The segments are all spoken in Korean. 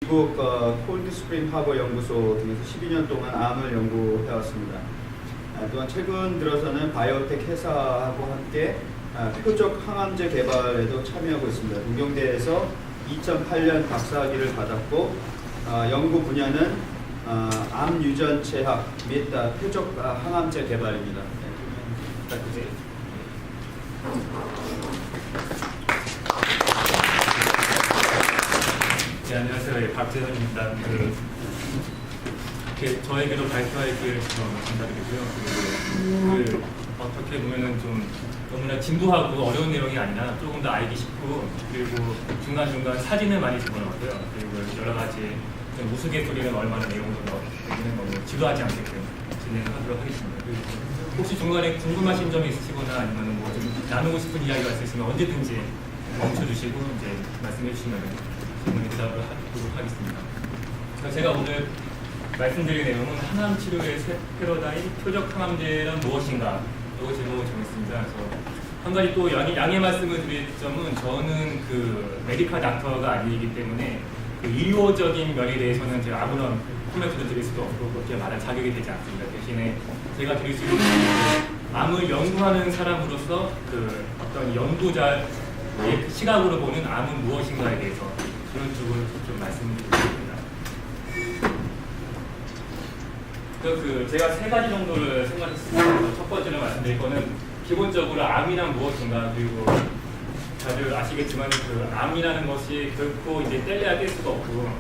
미국 콜드스프링 하버 연구소 등에서 12년 동안 암을 연구해왔습니다. 또한 최근 들어서는 바이오텍 회사하고 함께 표적 항암제 개발에도 참여하고 있습니다. 동경대에서 2008년 박사학위를 받았고 연구 분야는 암 유전체학 및 표적 항암제 개발입니다. 부탁드립니다. 네, 안녕하세요. 박재현입니다. 이렇게 저에게도 발표할 기회를 주셔서 감사드리고요. 그리고 어떻게 보면은 좀 너무나 진부하고 어려운 내용이 아니라 조금 더 알기 쉽고, 그리고 중간중간 사진을 많이 집어넣었고요. 그리고 여러 가지 좀 우스갯소리는 얼마나 내용도 넣기는 너무 지루하지 않게끔 진행하도록 하겠습니다. 그리고 혹시 중간에 궁금하신 점이 있으시거나 아니면 뭐 좀 나누고 싶은 이야기가 있으시면 언제든지 멈춰주시고 이제 말씀해 주시면 질문에 대답을 하도록 하겠습니다. 제가 오늘 말씀드릴 내용은 항암 치료의 새 패러다임 표적 항암제란 무엇인가 이 제목을 정했습니다. 그래서 한 가지 또 양해 말씀을 드릴 점은 저는 그 메디컬 닥터가 아니기 때문에 그 의료적인 면에 대해서는 제가 아무런 코멘트를 드릴 수도 없고 그렇게 말할 자격이 되지 않습니다. 대신에 제가 드릴 수 있는 암을 연구하는 사람으로서 그 어떤 연구자의 시각으로 보는 암은 무엇인가에 대해서 그런 쪽으로 좀 말씀드리겠습니다. 제가 세 가지 정도를 생각했습니다. 첫 번째로 말씀드릴 거는 기본적으로 암이란 무엇인가, 그리고 다들 아시겠지만 그 암이라는 것이 결코 이제 뗄래야 뗄 수가 없고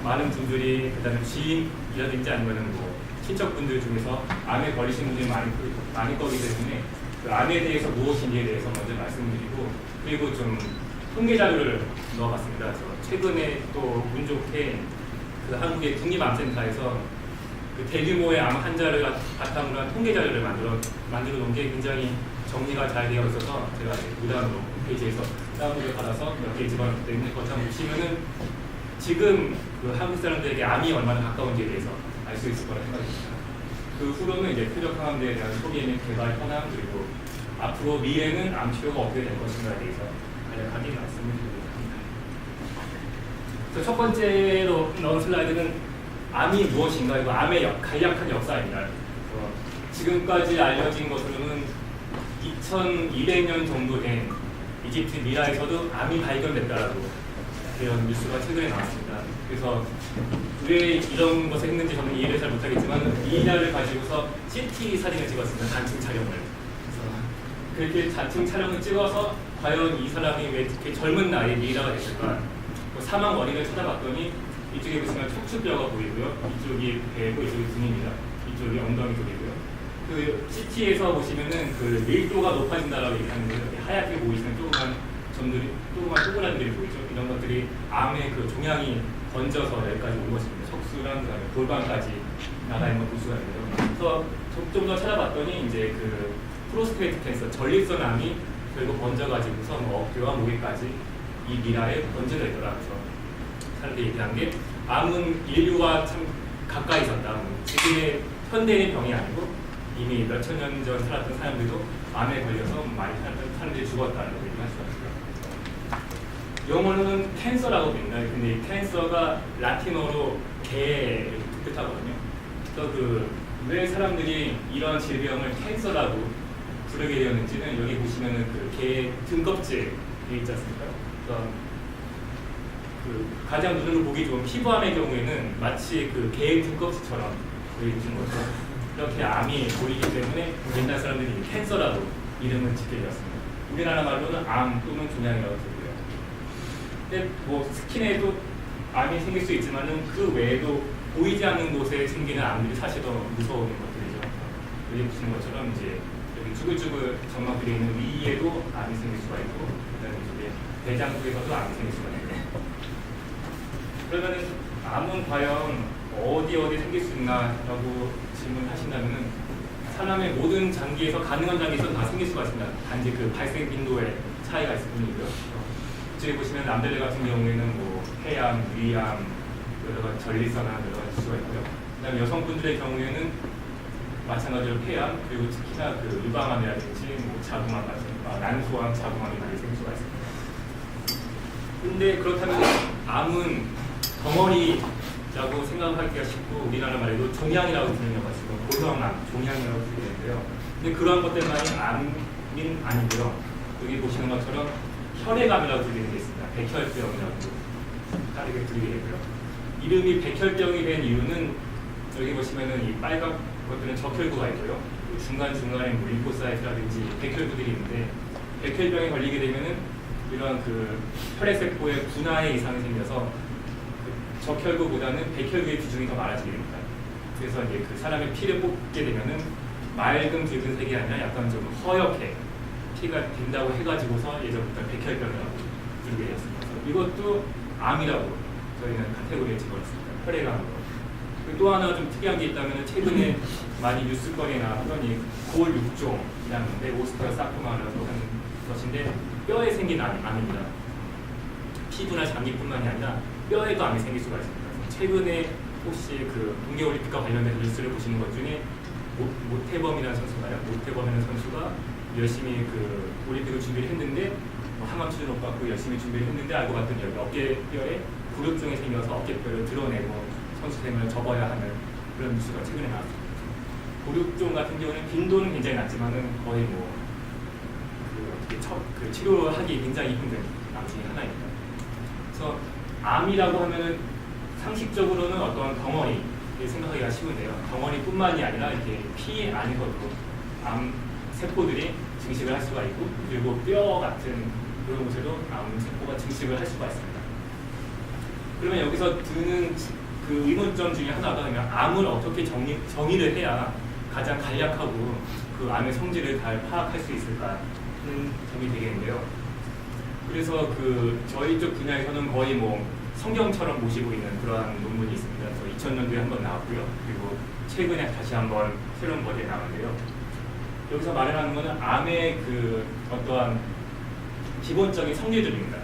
많은 분들이 그다음에 지인이라든지 아니면은 뭐 친척분들 중에서 암에 걸리신 분들이 많을 거기 때문에 그 암에 대해서 무엇인지에 대해서 먼저 말씀드리고, 그리고 좀 통계 자료를 넣어봤습니다. 그래서 최근에 또 운 좋게 그 한국의 국립암센터에서 그 대규모의 암 환자를 바탕으로 한 통계 자료를 만들어 놓은 게 굉장히 정리가 잘 되어 있어서 제가 무단으로 홈페이지에서 다운로드 받아서 몇 개 집어넣기 때문에 거기 한번 보시면은 지금 그 한국 사람들에게 암이 얼마나 가까운지에 대해서 알 수 있을 거라 생각합니다. 그 후로는 이제 표적 항암제에 대한 소개 및 개발 현황, 그리고 앞으로 미래는 암 치료가 어떻게 될 것인가에 대해서 간략하게 말씀을 드리도록 합니다. 첫 번째로 넣은 슬라이드는 암이 무엇인가, 이거 암의 간략한 역사입니다. 지금까지 알려진 것으로는 2200년 정도 된 이집트 미라에서도 암이 발견됐다라고 이런 뉴스가 최근에 나왔습니다. 그래서 왜 이런 것을 했는지 저는 이해를 잘 못하겠지만 미라를 가지고서 CT 사진을 찍었습니다. 단층 촬영을. 그래서 그렇게 단층 촬영을 찍어서 과연 이 사람이 왜 이렇게 젊은 나이에 미라가 됐을까? 사망 원인을 찾아봤더니 이쪽에 보시면 척추뼈가 보이고요. 이쪽이 배고 이쪽이 등입니다. 이쪽이 엉덩이 쪽이고요. 그 CT에서 보시면은 그 밀도가 높아진다라고 얘기하는데 이렇게 하얗게 보이시는 조그만 점들이, 조그만 동그라미들이 보이죠. 이런 것들이 암의 그 종양이 번져서 여기까지 온 것입니다. 척수랑 그다음에 골반까지 나가 있는 걸 볼 수가 있는데요. 그래서 좀 더 찾아봤더니 이제 그 프로스테이트 캔서, 전립선 암이 결국 번져가지고서 어깨와 목에까지 이 미라에 번져져 있더라. 그래서 사람들이 얘기한 게 암은 인류와 참 가까이 있었다. 지금의 현대의 병이 아니고 이미 몇천 년 전 살았던 사람들도 암에 걸려서 많이 살았던 사람들이 죽었다라고 얘기할 수가 있어요. 영어로는 캔서라고 됩니다. 근데 이 캔서가 라틴어로 개를 뜻하거든요. 그래서 왜 사람들이 이런 질병을 캔서라고 부르게 되었는지는 여기 보시면은 그 개 등껍질이 있지 않습니까? 그래서 그 가장 눈으로 보기 좋은 피부암의 경우에는 마치 그 개의 등껍질처럼 보이는 거죠. 이렇게 암이 보이기 때문에 옛날 사람들이 캔서라고 이름을 짓게 되었습니다. 우리나라 말로는 암 또는 종양이라고 부르고요. 근데 뭐 스킨에도 암이 생길 수 있지만은 그 외에도 보이지 않는 곳에 생기는 암들이 사실 더 무서운 것들이죠. 여기 보시는 것처럼 이제 여기 쭈글쭈글 점막들이 있는 위에도 암이 생길 수가 있고, 그다음에 이쪽에 대장 쪽에서도 암이 생길 수가 있고. 그러면은 암은 과연 어디 생길 수 있나라고 질문하신다면은 사람의 모든 장기에서 가능한 장기에서 다 생길 수가 있습니다. 단지 그 발생 빈도에 차이가 있을 뿐이고요. 이쪽에 보시면 남자들 같은 경우에는 뭐 폐암, 위암, 여러 가지 전립선암 여러 가지 수가 있고요. 그다음에 여성분들의 경우에는 마찬가지로 폐암, 그리고 특히나 그 유방암이라든지 뭐 자궁암 같은 난소암, 자궁암이 많이 생길 수가 있습니다. 근데 그렇다면 암은 덩어리라고 생각하기가 쉽고 우리나라 말에도 종양이라고 불리면가지고 고형암, 종양이라고 불리는데요. 근데 그러한 것들만이 암인 아니고요. 여기 보시는 것처럼 혈액암이라고 불리는 게 있습니다. 백혈병이라고 다르게 불리게 되고요. 이름이 백혈병이 된 이유는 여기 보시면은 이 빨간 것들은 적혈구가 있고요. 중간중간에 뭐 림포사이트라든지 백혈구들이 있는데 백혈병에 걸리게 되면은 이런 그 혈액세포의 분화에 이상이 생겨서 그 적혈구보다는 백혈구의 비중이 더 많아지게 됩니다. 그래서 이제 그 사람의 피를 뽑게 되면은 맑은 붉은색이 아니라 약간 좀 허옇게 피가 빈다고 해가지고서 예전부터 백혈병이라고 부르게 되었습니다. 이것도 암이라고 저희는 카테고리에 집어넣습니다. 혈액암으로. 또 하나 좀 특이한 게 있다면 최근에 많이 뉴스거리에 나왔던 이 골육종이라는 건데 오스테오사코마라고 하는 것인데 뼈에 생긴 암입니다. 피부나 장기뿐만이 아니라 뼈에도 암이 생길 수가 있습니다. 최근에 혹시 그 동계올림픽과 관련된 뉴스를 보시는 것 중에 모태범이라는 선수가요. 모태범이라는 선수가 열심히 그 올림픽을 준비를 했는데 항암 치료 못 받고 열심히 준비를 했는데 알고 봤더니 여기 어깨뼈에 굴욕종이 생겨서 어깨뼈를 드러내고 선수생을 접어야 하는 그런 뉴스가 최근에 나왔습니다. 굴욕종 같은 경우는 빈도는 굉장히 낮지만은 거의 뭐 그 치료하기 굉장히 힘든 암 중에 하나입니다. 그래서 암이라고 하면은 상식적으로는 어떤 덩어리 생각하기가 쉬운데요. 덩어리뿐만이 아니라 이렇게 피 안에서도 암 세포들이 증식을 할 수가 있고 그리고 뼈 같은 그런 곳에도 암 세포가 증식을 할 수가 있습니다. 그러면 여기서 드는 그 의문점 중에 하나가 그냥 암을 어떻게 정의를 해야 가장 간략하고 그 암의 성질을 잘 파악할 수 있을까 하는 점이 되겠는데요. 그래서 그 저희 쪽 분야에서는 거의 뭐 성경처럼 모시고 있는 그러한 논문이 있습니다. 2000년도에 한 번 나왔고요. 그리고 최근에 다시 한번 새로운 버전이 나왔는데요. 여기서 말하는 것은 암의 그 어떠한 기본적인 성질들입니다.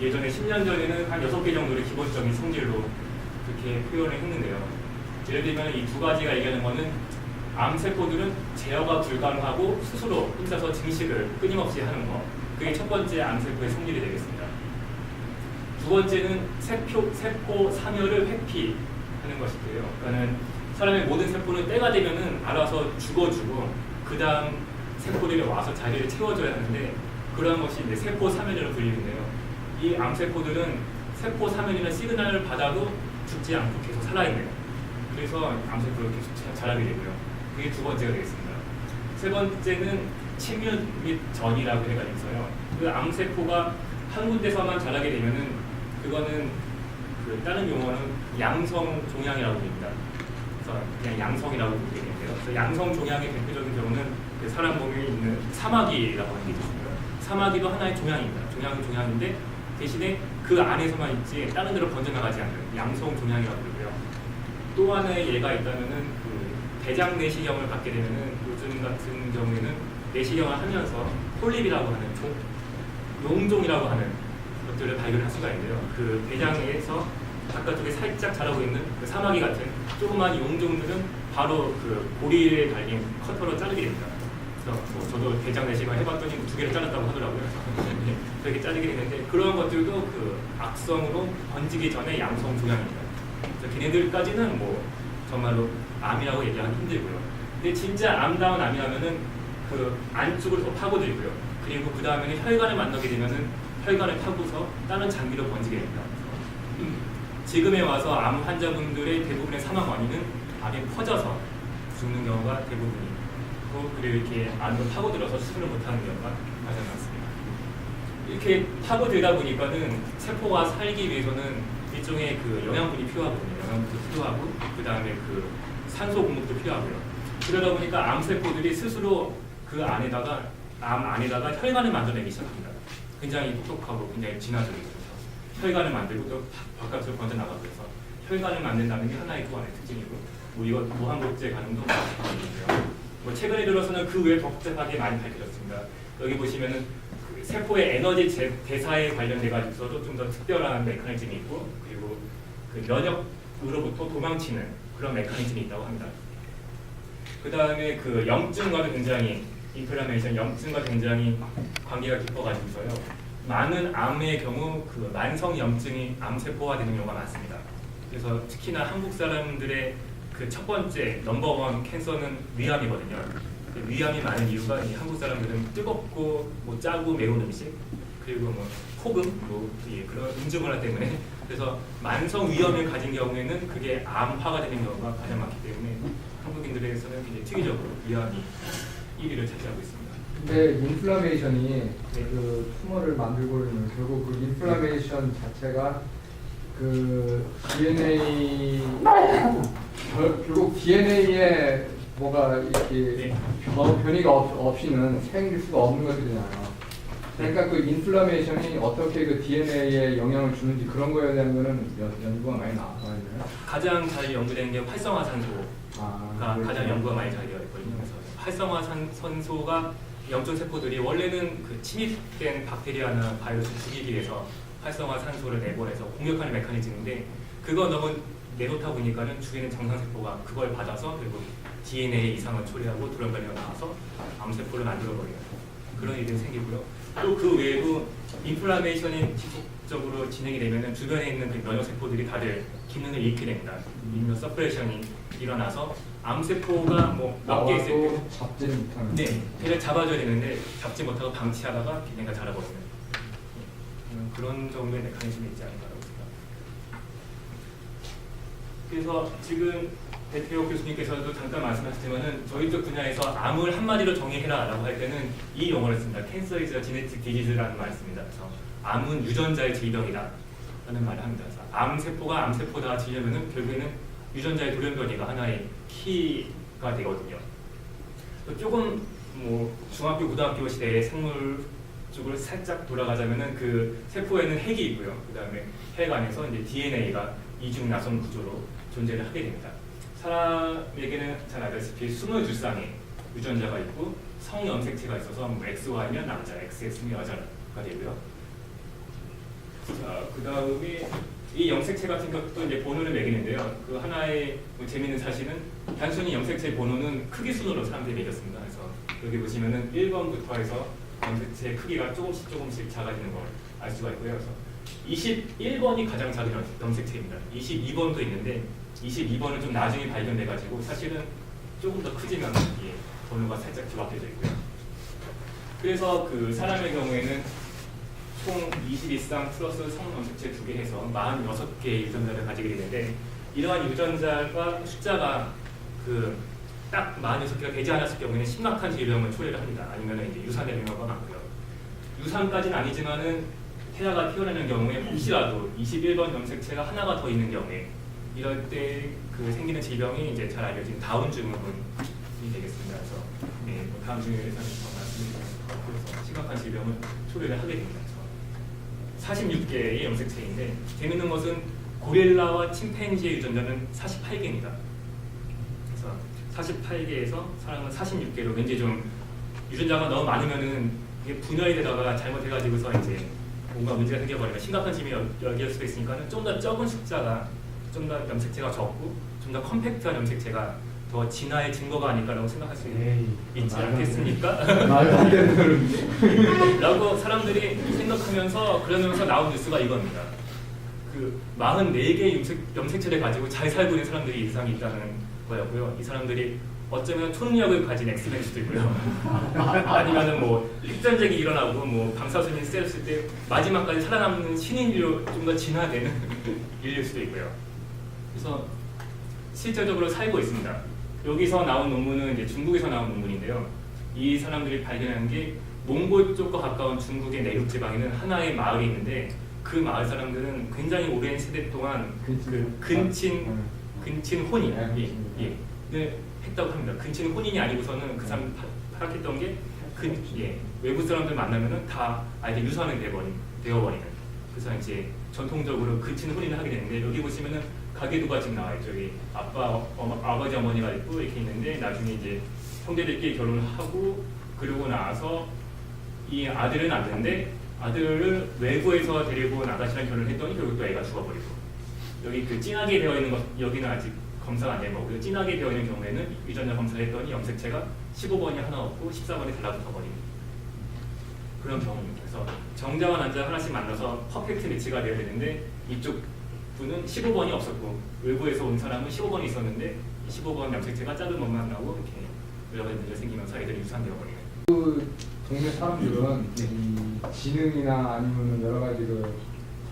예전에 10년 전에는 한 6개 정도의 기본적인 성질로 그렇게 표현을 했는데요. 예를 들면 이 두 가지가 얘기하는 것은 암세포들은 제어가 불가능하고 스스로 혼자서 증식을 끊임없이 하는 것. 그게 첫 번째 암세포의 성질이 되겠습니다. 두 번째는 세포 사멸을 회피하는 것인데요. 그러니까 사람의 모든 세포는 때가 되면은 알아서 죽어주고 그 다음 세포들이 와서 자리를 채워줘야 하는데 그러한 것이 이제 세포 사멸이라고 불리는데요. 이 암세포들은 세포 사멸이나 시그널을 받아도 죽지 않고 계속 살아있네요. 그래서 암세포를 계속 자라게 되고요. 그게 두 번째가 되겠습니다. 세 번째는 침유 및 전이라고 해가지고서요. 그 암세포가 한 군데서만 자라게 되면은 그거는 그 다른 용어는 양성 종양이라고 합니다. 그래서 그냥 양성이라고 부르게 되는데요. 그래서 양성 종양의 대표적인 경우는 그 사람 몸에 있는 사마귀라고 하는 게 있습니다. 사마귀도 하나의 종양입니다. 종양은 종양인데 대신에 그 안에서만 있지 다른 데로 번져나가지 않는 양성 종양이라고 부르고요. 또 하나의 예가 있다면은 그 대장 내시경을 받게 되면은 요즘 같은 경우에는 내시경을 하면서 폴립이라고 하는 용종이라고 하는 것들을 발견할 수가 있는데요. 그 대장에서 바깥쪽에 살짝 자라고 있는 그 사마귀 같은 조그만 용종들은 바로 그 고리에 달린 커터로 자르게 됩니다. 그래서 뭐 저도 대장 내시경 해봤더니 두 개를 잘랐다고 하더라고요. 그렇게 자르게 되는데 그런 것들도 그 악성으로 번지기 전에 양성 종양입니다. 그래서 걔네들까지는 뭐 정말로 암이라고 얘기하기 힘들고요. 근데 진짜 암다운 암이라면은 그 안쪽으로 더 파고들고요. 그리고 그 다음에는 혈관을 만나게 되면은 혈관을 타고서 다른 장기로 번지게 됩니다. 지금에 와서 암 환자분들의 대부분의 사망 원인은 암이 퍼져서 죽는 경우가 대부분이고 그리고 이렇게 암으로 파고들어서 수술을 못하는 경우가 가장 많습니다. 이렇게 파고들다 보니까는 세포가 살기 위해서는 일종의 그 영양분이 필요하거든요. 영양분도 필요하고 그 다음에 그 산소 공급도 필요하고요. 그러다 보니까 암세포들이 스스로 그 안에다가 암 안에다가 혈관을 만들어내기 시작합니다. 굉장히 똑똑하고 굉장히 진화적이거든요. 혈관을 만들고 또 바깥으로 번져나가고 해서 혈관을 만든다는 게 하나의 또 하나의 특징이고 뭐 이거 무한복제 가능도 있고요. 뭐 최근에 들어서는 그 외에 더 복잡하게 많이 밝혀졌습니다. 여기 보시면은 그 세포의 에너지 대사에 관련돼 가지고서도 좀 더 특별한 메커니즘이 있고 그리고 그 면역으로부터 도망치는 그런 메커니즘이 있다고 합니다. 그 다음에 그 염증과도 굉장히 인플라메이션 염증과 굉장히 관계가 깊어가지고서요. 많은 암의 경우 그 만성염증이 암세포화되는 경우가 많습니다. 그래서 특히나 한국 사람들의 그 첫 번째 넘버원 캔서는 위암이거든요. 위암이 많은 이유가 이 한국 사람들은 뜨겁고 뭐 짜고 매운 음식 그리고 뭐 폭음 뭐 그런 음주문화 때문에 그래서 만성 위염을 가진 경우에는 그게 암화가 되는 경우가 가장 많기 때문에 한국인들에게서는 굉장히 특이적으로 위암이 1위를 차지하고 있습니다. 근데 인플라메이션이 그 튜머를 만들고 있는 결국 그 인플라메이션 자체가 그 DNA 결국 DNA에 뭐가 이렇게 변이가 없이는 생길 수가 없는 것들이잖아요. 그러니까 그 인플라메이션이 어떻게 그 DNA에 영향을 주는지 그런 거에 대한 거는 연구가 많이 나와요. 가장 잘 연구된 게 활성화산소가 가장 연구가 많이 잘 되어 있거든요. 그래서 활성화산소가 염증 세포들이 원래는 그 침입된 박테리아나 바이러스 죽이기 위해서 활성화산소를 내보내서 공격하는 메커니즘인데 그거 너무 내놓다 보니까는 죽이는 정상세포가 그걸 받아서 결국 DNA 이상을 처리하고 돌연변이가 나와서 암세포를 만들어버려요. 그런 일이 생기고요. 또 그 외에도 인플라메이션이 지속적으로 진행이 되면 주변에 있는 그 면역세포들이 다들 기능을 잃게 됩니다. 이뮤노 서프레션이 일어나서 암세포가 뭐 몇 개 있을 때 잡지 못하는 네, 걔를 잡아줘야 되는데 잡지 못하고 방치하다가 걔네가 자라버리는 그런 정도의 메커니즘이 있지 않을까라고 생각합니다. 그래서 지금 배태호 교수님께서도 잠깐 말씀하셨지만은 저희 쪽 분야에서 암을 한마디로 정의해라라고 할 때는 이 용어를 씁니다. Cancer is a genetic disease라는 말을 씁니다. 그래서 암은 유전자의 질병이다라는 말을 합니다. 그래서 암세포가 암세포다 지려면은 결국에는 유전자의 돌연변이가 하나의 키가 되거든요. 조금 뭐 중학교 고등학교 시대의 생물 쪽으로 살짝 돌아가자면은 그 세포에는 핵이 있고요. 그 다음에 핵 안에서 이제 DNA가 이중 나선 구조로 존재를 하게 됩니다. 사람에게는 잘 알다시피 22쌍의 유전자가 있고 성염색체가 있어서 뭐 XY면 남자, XX면 여자가 되고요. 자, 그 다음에 이 염색체 같은 것도 이제 번호를 매기는데요. 그 하나의 뭐 재미있는 사실은 단순히 염색체 번호는 크기 순으로 사람들이 매겼습니다. 그래서 여기 보시면은 1번부터 해서 염색체 크기가 조금씩 작아지는 걸 알 수가 있고요. 그래서 21번이 가장 작은 염색체입니다. 22번도 있는데 22번은 좀 나중에 발견돼가지고 사실은 조금 더 크지만 번호가 살짝 뒤바뀌어져 있고요. 그래서 그 사람의 경우에는 총 22쌍 플러스 성염색체 2개 해서 46개의 유전자를 가지게 되는데 이러한 유전자가 숫자가 그 딱 46개가 되지 않았을 경우에는 심각한 질병을 초래를 합니다. 아니면 이제 유산의 경우가 많고요. 유산까지는 아니지만은 태아가 태어나는 경우에 혹시라도 21번 염색체가 하나가 더 있는 경우에 이럴 때 그 생기는 질병이 이제 잘 알려진 다운 증후군이 되겠습니다. 그래서 네, 뭐 다음 증후군에 대해서 더 말씀드리겠습니다. 그래서 심각한 질병을 초래를 하게 됩니다. 46개의 염색체인데 재밌는 것은 고릴라와 침팬지의 유전자는 48개입니다. 그래서 48개에서 사람은 46개로 왠지 좀 유전자가 너무 많으면은 이게 분열이 되다가 잘못해가지고서 이제 뭔가 문제가 생겨버리면 심각한 질병이 여길 수도 있으니까는 좀 더 적은 숫자가 좀 더 염색체가 적고 좀 더 컴팩트한 염색체가 더 진화의 증거가 아닐까라고 생각할 수 있지 않겠습니까? 말도 안 되는 소리인데. 라고 사람들이 생각하면서 그러면서 나온 뉴스가 이겁니다. 그 44개의 염색체를 가지고 잘 살고 있는 사람들이 이 세상에 있다는 거였고요. 이 사람들이 어쩌면 초능력을 가진 엑스맨일 수도 있고요. 아니면은 뭐 핵전쟁이 일어나고 뭐 방사선이 쐈을 때 마지막까지 살아남는 신인류 좀 더 진화되는 인류일 수도 있고요. 그래서 실질적으로 살고 있습니다. 여기서 나온 논문은 이제 중국에서 나온 논문인데요. 이 사람들이 발견한 게 몽골 쪽과 가까운 중국의 내륙 지방에는 하나의 마을이 있는데 그 마을 사람들은 굉장히 오랜 세대 동안 그 근친 혼인을 했다고 합니다. 근친 혼인이 아니고서는 그 사람 파악했던 게 외부 사람들 만나면은 다 아예 유산이 되어버리는. 그래서 이제 전통적으로 근친 혼인을 하게 되는데 여기 보시면은 가계도가 지금 나와 있죠. 여기 아버지 어머니가 있고 이렇게 있는데 나중에 이제 형제들끼리 결혼을 하고 그러고 나서 이 아들은 낳는데 아들을 외부에서 데리고 나가시는 결혼을 했더니 결국 또 애가 죽어버리고 여기 그 진하게 되어 있는 것 여기는 아직 검사가 안 된 거고요. 진하게 되어 있는 경우에는 유전자 검사를 했더니 염색체가 15번이 하나 없고 14번이 달라붙어 버립니다. 그런 경우입니다. 그래서 정자와 난자 하나씩 만나서 퍼펙트 매치가 되어야 되는데 이쪽 분은 15번이 없었고 외부에서 온 사람은 15번이 있었는데 15번 염색체가 작은 것만 나오고 이렇게 여러 가지 문제가 생기면서 애들이 유산되어버리는. 그 동네 사람들은 이 지능이나 아니면 여러 가지 그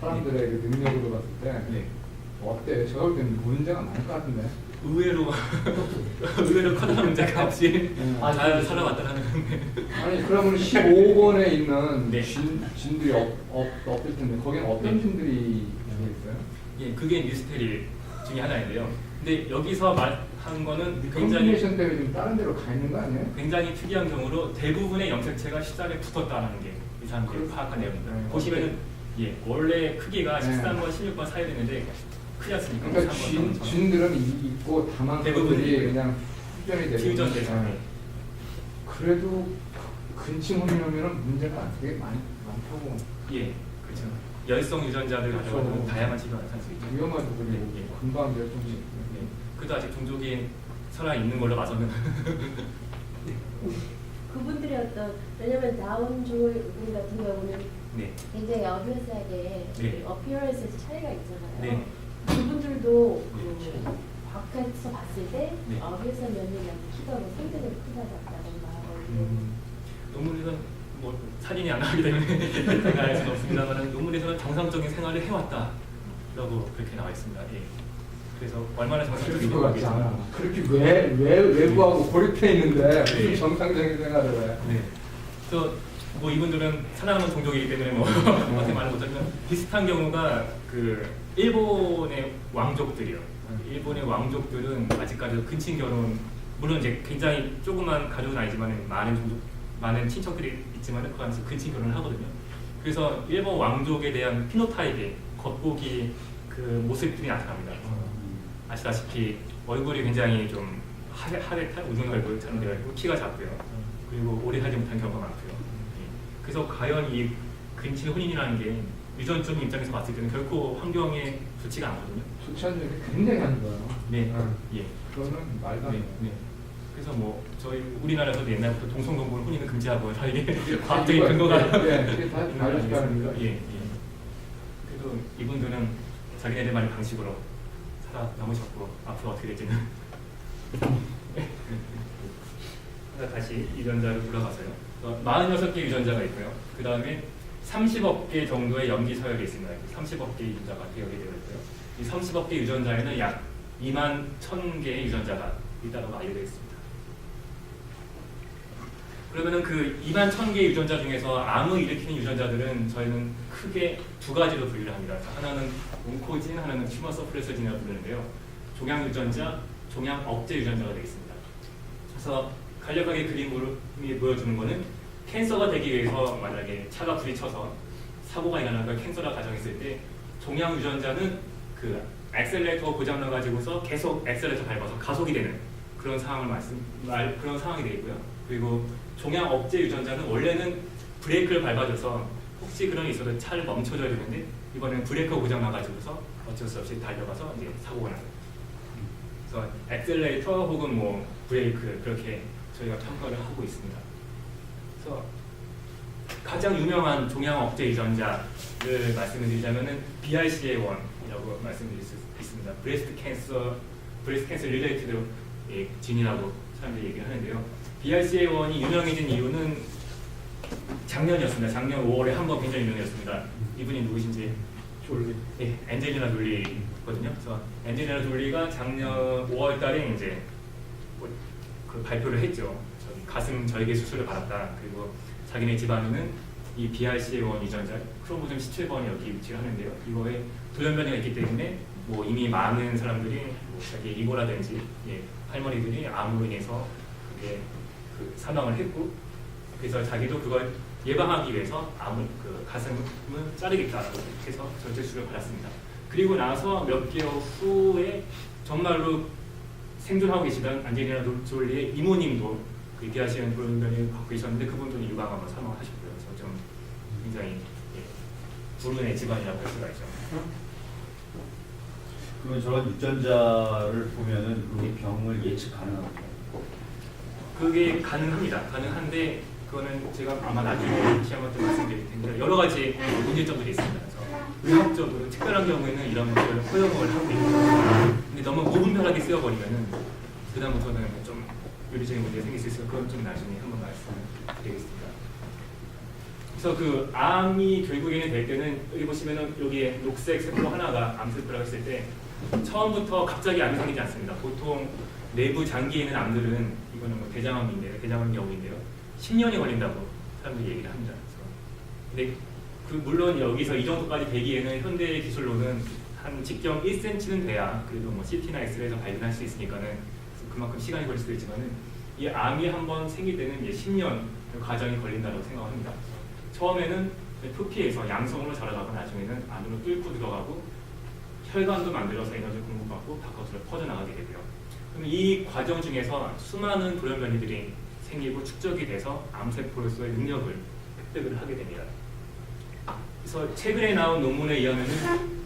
사람들의 그 능력으로 봤을 때 네. 어때? 제가 볼 때는 문제가 많을 것 같은데. 의외로 의외로 커다란 문제가 없이 네. 잘 살아왔다는. 아니 그러면 15번에 있는 네. 진들이 없을 텐데 거기는 어떤 네. 진들이 있어요? 예, 그게 미스테리 중에 하나인데요. 근데 여기서 말한 거는 굉장히 컴비네이션 때문에 좀 다른 데로 가 있는 거 아니에요? 굉장히 특이한 경우로 대부분의 염색체가 십삼에 붙었다는 게 이 사람들이 그렇죠. 파악한 내용입니다. 네. 보시면은 예, 원래 크기가 네. 13번, 16번 사이에 있는데 크지 않습니까? 그러니까 13번, 진들은 있고 다만 대부분이 그들이 그냥 퓨전이 되고 퓨전 대상에. 그래도 근침 혼이라면 문제가 되게 많다고. 예, 그렇죠. 열성 유전자들 그렇죠. 가져가지고 다양한 질병을 나타낼 수 있죠. 위험하죠. 그리고 예, 예. 금방 열통이. 네. 그래도 아직 종족이 살아 있는 걸로 봐서는 그분들의 어떤 왜냐면 다운조이 같은 경우는 네, 굉장히 어뷰스하게 네. 어피어런스에서 차이가 있잖아요. 네. 그분들도 네. 그 바깥에서 봤을 때 네. 어뷰스한 면밀한 키가 뭐 상대적으로 크다던가 논문에서는 뭐 사진이 안 나오기 때문에 생각할 수는 없습니다만 논문에서는 정상적인 생활을 해왔다라고 그렇게 나와 있습니다. 예. 그래서 얼마나 그럴 정상적인 것 같지 모르겠지만. 않아. 그렇게 외부하고 고립돼 있는데 네. 무슨 정상적인 생활을 해? 네. 그래서 뭐 이분들은 살아남은 종족이기 때문에 뭐 어떻게 말을 못하지만 비슷한 경우가 그 일본의 왕족들이요. 일본의 왕족들은 아직까지도 근친 결혼 물론 이제 굉장히 조그만 가족은 아니지만 많은 친척들이 있지만 그 안에서 근친 결혼을 하거든요. 그래서 일본 왕족에 대한 피노타입의 겉보기 그 모습들이 나타납니다. 아시다시피 얼굴이 굉장히 좀 하얗게 우는 얼굴처럼 되어 있고 키가 작고요. 그리고 오래 살지 못한 경우가 많고요. 예. 그래서 과연 이 근친 혼인이라는 게 유전적 입장에서 봤을 때는 결코 환경에 좋지가 않거든요. 좋지 않은 게 굉장히 안 좋아요. 네, 응. 예, 그거는 말도 안 네, 돼. 네. 그래서 뭐 저희 우리나라에서도 옛날부터 동성동본 혼인은 금지하고 다 이게 과학적인 근거가 예, 그게 다 있는 거 다르니까. 아니겠습니까? 예, 예. 그래도 이분들은 자기네들만의 방식으로 살아남으셨고 앞으로 어떻게 될지는 다시 유전자를 돌아가서요. 46개 유전자가 있고요. 그 다음에 30억 개 정도의 염기 서열이 있습니다. 30억 개 유전자가 되어게 되어 있고요. 이 30억 개 유전자에는 약 2만 1,000개의 유전자가 있다고 알려져 있습니다. 그러면은 그 2만 1,000개 유전자 중에서 암을 일으키는 유전자들은 저희는 크게 두 가지로 분류를 합니다. 하나는 온코진, 하나는 튜머 서프레서진이라고 부르는데요. 종양 유전자, 종양 억제 유전자가 되겠습니다. 그래서 간략하게 그림이 보여주는 거는 캔서가 되기 위해서 만약에 차가 부딪혀서 사고가 일어나서 캔서라 가정했을 때 종양 유전자는 그 엑셀레이터 고장 나가지고서 계속 엑셀레이터 밟아서 가속이 되는 그런 상황을 그런 상황이 되고요. 그리고 종양 억제 유전자는 원래는 브레이크를 밟아줘서 혹시 그런 일이 있어도 차를 멈춰줘야 되는데 이번에는 브레이크 고장 나가지고서 어쩔 수 없이 달려가서 이제 사고가 나요. 그래서 엑셀레이터 혹은 뭐 브레이크 그렇게 저희가 평가를 하고 있습니다. 그래서 가장 유명한 종양 억제 유전자를 말씀을 드리자면은 BRCA1이라고 말씀드릴 수 있습니다. 브레스트 캔서 릴레이티드 진이라고 사람들이 얘기를 하는데요. BRCA1이 유명해진 이유는 작년이었습니다. 작년 5월에 한 번 굉장히 유명했습니다. 이분이 누구신지 졸리. 예, 엔젤리나 졸리거든요. 그래서 엔젤리나 졸리가 작년 5월달에 이제 그 발표를 했죠. 가슴 절개 수술을 받았다. 그리고 자기네 집안에는 이 BRCA1 유전자 크로모좀 17번이 여기 위치를 하는데요. 이거에 돌연변이가 있기 때문에 뭐 이미 많은 사람들이 뭐 자기 이모라든지 할머니들이 암으로 인해서 그게 사망을 했고 그래서 자기도 그걸 예방하기 위해서 그 가슴을 자르겠다라고 해서 절제 수술을 받았습니다. 그리고 나서 몇 개월 후에 정말로 생존하고 계시던 안젤리나 졸리의 이모님도 그 BRCA1 돌연변이를 갖고 계셨는데 그분도 유방암으로 사망을 하셨고요. 그래서 좀 굉장히 불운의 집안이라고 할 수가 있죠. 그러면 저런 유전자를 보면은 그 병을 예측 가능합니다. 그게 가능합니다. 가능한데 그거는 제가 아마 나중에 다시 한번 또 말씀드릴 텐데 여러 가지 문제점들이 있습니다. 그래서 의학적으로 특별한 경우에는 이런 것을 허용을 하고 있고 근데 너무 무분별하게 쓰여버리면은 그다음부터는 좀 윤리적인 문제가 생길 수 있어서 그건 좀 나중에 한번 말씀드리겠습니다. 그래서 그 암이 결국에는 될 때는 여기 보시면은 여기에 녹색 세포 하나가 암세포라고 했을 때 처음부터 갑자기 암이 생기지 않습니다. 보통 내부 장기에 있는 암들은 이거는 뭐 대장암인데요, 대장암 경우인데요, 10년이 걸린다고 사람들이 얘기를 합니다. 그래서 근데 그 물론 여기서 이 정도까지 되기에는 현대 기술로는 한 직경 1cm는 돼야 그래도 뭐 CT나 엑스레이에서 발견할 수 있으니까는 그만큼 시간이 걸릴 수도 있지만은 이 암이 한번 생길 때는 이제 10년 과정이 걸린다고 생각합니다. 처음에는 표피에서 양성으로 자라다가 나중에는 안으로 뚫고 들어가고 혈관도 만들어서 에너지를 공급받고 바깥으로 퍼져나가게 되고요. 그럼 이 과정 중에서 수많은 돌연변이들이 생기고 축적이 돼서 암세포로서의 능력을 획득을 하게 됩니다. 그래서 최근에 나온 논문에 의하면은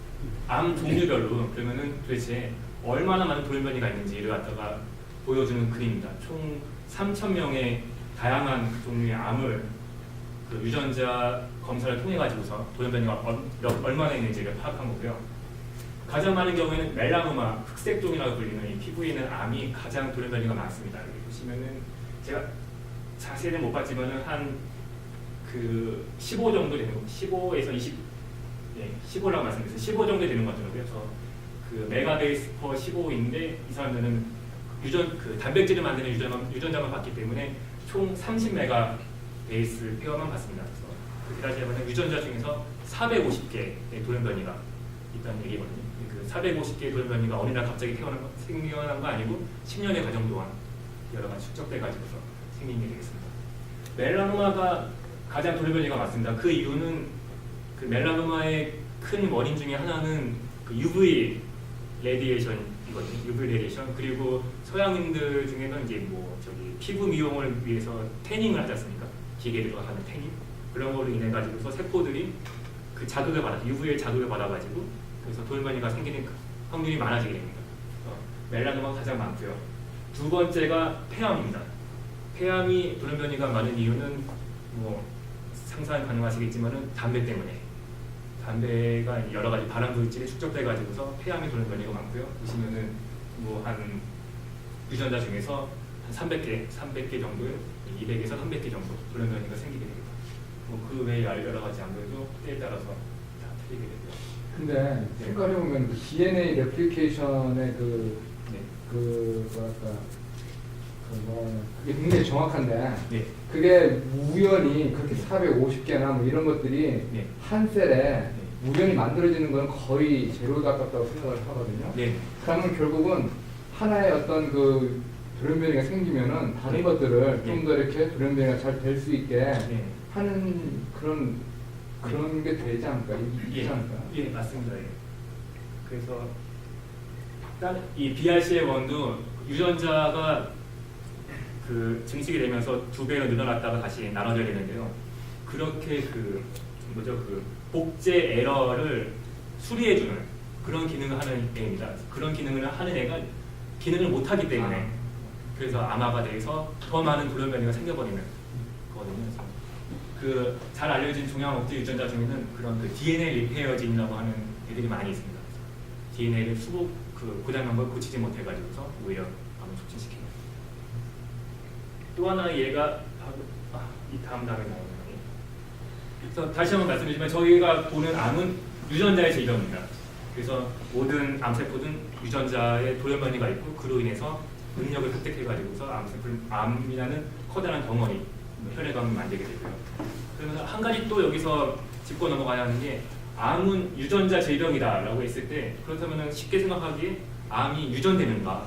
암 종류별로 그러면은 도대체 얼마나 많은 돌연변이가 있는지를 갖다가 보여주는 그림입니다. 총 3,000명의 다양한 종류의 암을 그 유전자 검사를 통해 가지고서 돌연변이가 얼마나 있는지를 파악한 거고요. 가장 많은 경우에는 멜라노마, 흑색종이라고 불리는 이 피부에 있는 암이 가장 돌연변이가 많습니다. 여기 보시면은 제가 자세히는 못 봤지만은 한 그 15 정도 되는 거, 15에서 20, 네, 15라고 말씀드렸어요. 15 정도 되는 것 같더라고요. 그래서 그 메가베이스 퍼 15인데 이 사람들은 그 단백질을 만드는 유전자만 봤기 때문에 총 30메가 베이스 페어만 봤습니다. 그래서 그렇게 따지자면 유전자 중에서 450개의 돌연변이가 있다는 얘기거든요. 그 450개의 돌연변이가 어느 날 갑자기 생겨난 거 아니고 10년의 과정 동안 여러 가지 축적돼 가지고서 생긴 게 되겠습니다. 멜라노마가 가장 돌연변이가 많습니다. 그 이유는 그 멜라노마의 큰 원인 중에 하나는 그 UV 레디에이션이거든요. UV 레디에이션. 그리고 서양인들 중에는 이제 뭐 저기 피부 미용을 위해서 태닝을 하지 않습니까? 기계들과 하는 태닝. 그런 거로 인해 가지고서 세포들이 그 자극을 받아, UV의 자극을 받아가지고 그래서 돌연변이가 생기는 확률이 많아지게 됩니다. 멜라노마가 가장 많고요. 두 번째가 폐암입니다. 폐암이 돌연변이가 많은 이유는 뭐 상상 가능하시겠지만은 담배 때문에 담배가 여러 가지 발암물질이 축적돼 가지고서 폐암이 돌연변이가 많고요. 보시면은 뭐 한 유전자 중에서 한 300개 정도의 200에서 300개 정도 돌연변이가 생기게 됩니다. 뭐 그 외에 여러 가지 암들도 때에 따라서 다 틀리게 되고요. 근데 생각해보면 그 DNA 레플리케이션의 뭐랄까 그게 굉장히 정확한데 네. 그게 우연히 그렇게 450개나 뭐 이런 것들이 네. 한 셀에 우연히 만들어지는 건 거의 제로에 가깝다고 생각을 하거든요. 네. 그러면 결국은 하나의 어떤 그 돌연변이가 생기면은 다른 네. 것들을 네. 좀 더 이렇게 돌연변이가 잘 될 수 있게 네. 하는 그런 게 되지 않을까? 있지 않을까? 예, 맞습니다. 예. 그래서 일단 이 BRCA1도 유전자가 그 증식이 되면서 2배로 늘어났다가 다시 나눠져야 되는데요. 그렇게 그 복제 에러를 수리해주는 그런 기능을 하는 애입니다. 그런 기능을 하는 애가 기능을 못하기 때문에 그래서 암화가 돼서 더 많은 돌연변이가 생겨버리는 거거든요. 그 잘 알려진 종양억제 유전자 중에는 그런 그 DNA 리페어진이라고 하는 애들이 많이 있습니다. DNA를 고장난 걸 고치지 못해가지고서 오히려 암을 촉진시키는. 또 하나 얘가 바로 이 다음에 나오는. 그래서 다시 한번 말씀드리지만 저희가 보는 암은 유전자의 질병입니다. 그래서 모든 암세포는 유전자에 돌연변이가 있고 그로 인해서 능력을 획득해가지고서 암이라는 커다란 덩어리 혈액암을 만들게 되고요. 그러면서 한 가지 또 여기서 짚고 넘어가야 하는 게 암은 유전자 질병이다라고 했을 때 그렇다면 쉽게 생각하기에 암이 유전되는가?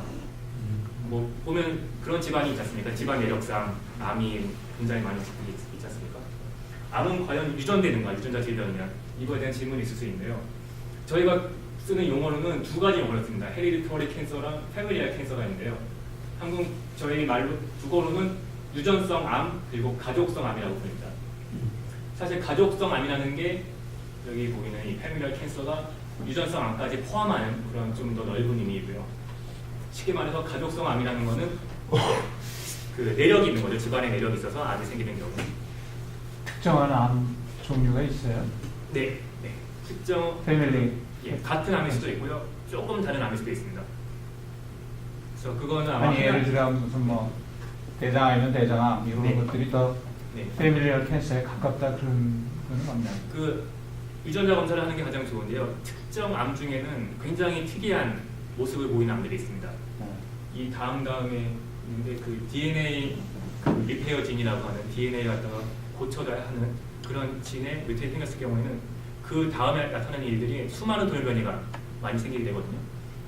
뭐 보면 그런 집안이 있지 않습니까? 집안 내력상 암이 굉장히 많은 집들이 있지 않습니까? 암은 과연 유전되는가? 유전자 질병이냐? 이거에 대한 질문이 있을 수 있는데요. 저희가 쓰는 용어로는 두 가지 용어를 씁니다. 헤리디터리 캔서랑 패밀리얼 캔서가 있는데요. 저희 말로 국어로는 유전성 암 그리고 가족성 암이라고 부릅니다. 사실 가족성 암이라는 게 여기 보이는 이 패밀리얼 캔서가 유전성 암까지 포함하는 그런 좀 더 넓은 의미이고요. 쉽게 말해서 가족성 암이라는 거는 그 내력이 있는 거죠. 집안에 내력이 있어서 암이 생기는 경우. 특정한 암 종류가 있어요? 네, 네. 특정 패밀리. 예, 같은 암일 수도 있고요. 조금 다른 암일 수도 있습니다. 그래서 그거는 아마 아니 예를 들어 무슨 뭐 대장암이면 대장암 이런 네. 것들이 더 네. 패밀리얼 캔서에 가깝다 그런 거는 없나요? 그 유전자 검사를 하는 게 가장 좋은데요. 특정 암 중에는 굉장히 특이한 모습을 보이는 암들이 있습니다. 이 다음에 있는데 그 DNA 그 리페어 진이라고 하는 DNA 갖다가 고쳐야 하는 그런 진에 뮤테이션이 생겼을 경우에는 그 다음에 나타나는 일들이 수많은 돌연변이가 많이 생기게 되거든요.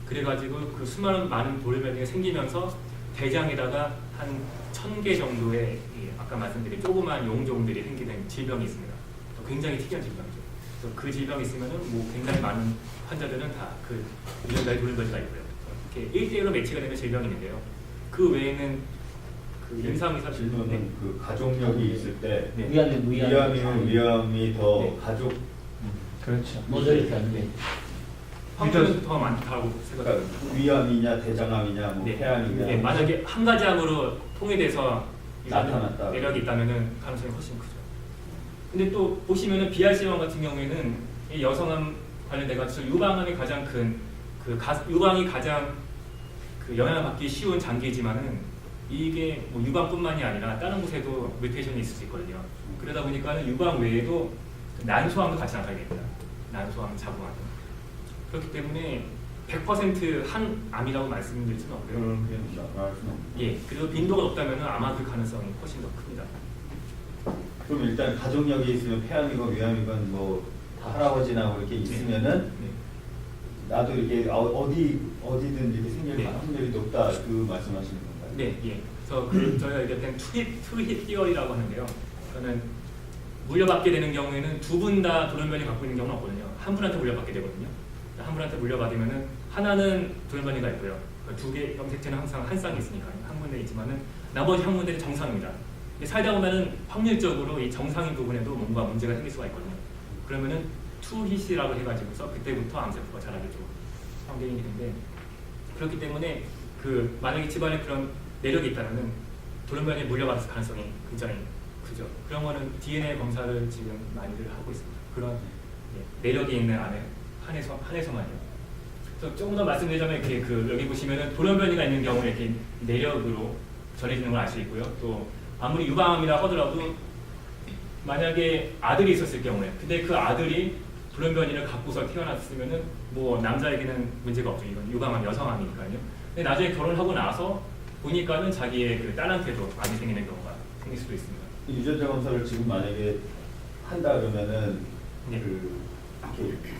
그래가지고 그 수많은 많은 돌연변이가 생기면서 대장에다가 한 1000개 정도의 아까 말씀드린 조그만 용종들이 생기는 질병이 있습니다. 굉장히 특이한 질병이죠. 그래서 그 질병이 있으면은 뭐 굉장히 많은 환자들은 다 그 유전자의 돌연변이가 있고요. 이렇게 1대1로 매치가 되는 질병이 있는데요. 그 외에는 그 임상의사 질문은 그 가족력이 있을 때 네. 위암이면 위암이 더 네. 가족 그렇죠. 확률은 더 많다고 생각합니다. 그러니까 위암이냐 대장암이냐 뭐 네. 폐암이냐 네, 만약에 한 가지 암으로 통일돼서 나타났다. 내력이 있다면은 가능성이 훨씬 크죠. 근데 또 보시면은 BRC암 같은 경우에는 이 여성암 관련돼 가지고 유방암이 가장 유방이 가장 그 영향을 받기 쉬운 장기이지만은 이게 뭐 유방뿐만이 아니라 다른 곳에도 뮤테이션이 있을 수 있거든요. 그러다 보니까는 유방 외에도 난소암도 같이 나타나게 됩니다. 난소암, 자궁암. 그렇기 때문에 100%한 암이라고 말씀드릴 수는 없고요. 말할 수는 없고. 예, 그리고 빈도가 높다면 아마 그 가능성이 훨씬 더 큽니다. 그럼 일단 가족력이 있으면 폐암이건 위암이건 뭐 할아버지나 뭐 이렇게 있으면은 네. 나도 이렇게 어디든 이렇게 생길 네. 확률이 높다 그 말씀하시는 건가요? 네, 예. 그래서 그 저희가 얘기할 투힛 티어리라고 하는데요. 저는 물려받게 되는 경우에는 두 분 다 돌연변이 갖고 있는 경우는 없거든요. 한 분한테 물려받게 되거든요. 한 분한테 물려받으면은 하나는 돌연변이가 있고요. 그 두 개 염색체는 항상 한 쌍이 있으니까 한 군데 있지만은 나머지 한 군데는 정상입니다. 살다 보면은 확률적으로 이 정상인 부분에도 뭔가 문제가 생길 수가 있거든요. 그러면은 투힛이라고 해가지고서 그때부터 암세포가 자라게 좀 환경이 되는데 그렇기 때문에 그 만약에 집안에 그런 내력이 있다면은 돌연변이 물려받을 가능성이 굉장히 크죠. 그런 거는 DNA 검사를 지금 많이들 하고 있습니다. 그런 내력이 있는 안에 한해서만요. 그래서 조금 더 말씀드리자면 이렇게 그 여기 보시면은 돌연변이가 있는 경우에 이렇게 내력으로 전해지는 걸 알 수 있고요. 또 아무리 유방암이라 하더라도 만약에 아들이 있었을 경우에 근데 그 아들이 돌연변이를 갖고서 태어났으면은 뭐 남자에게는 문제가 없죠. 이건 유방암 여성암이니까요. 근데 나중에 결혼하고 나서 보니까는 자기의 그 딸한테도 암이 생기는 경우가 생길 수도 있습니다. 유전자 검사를 지금 만약에 한다 그러면은 네. 그 이렇게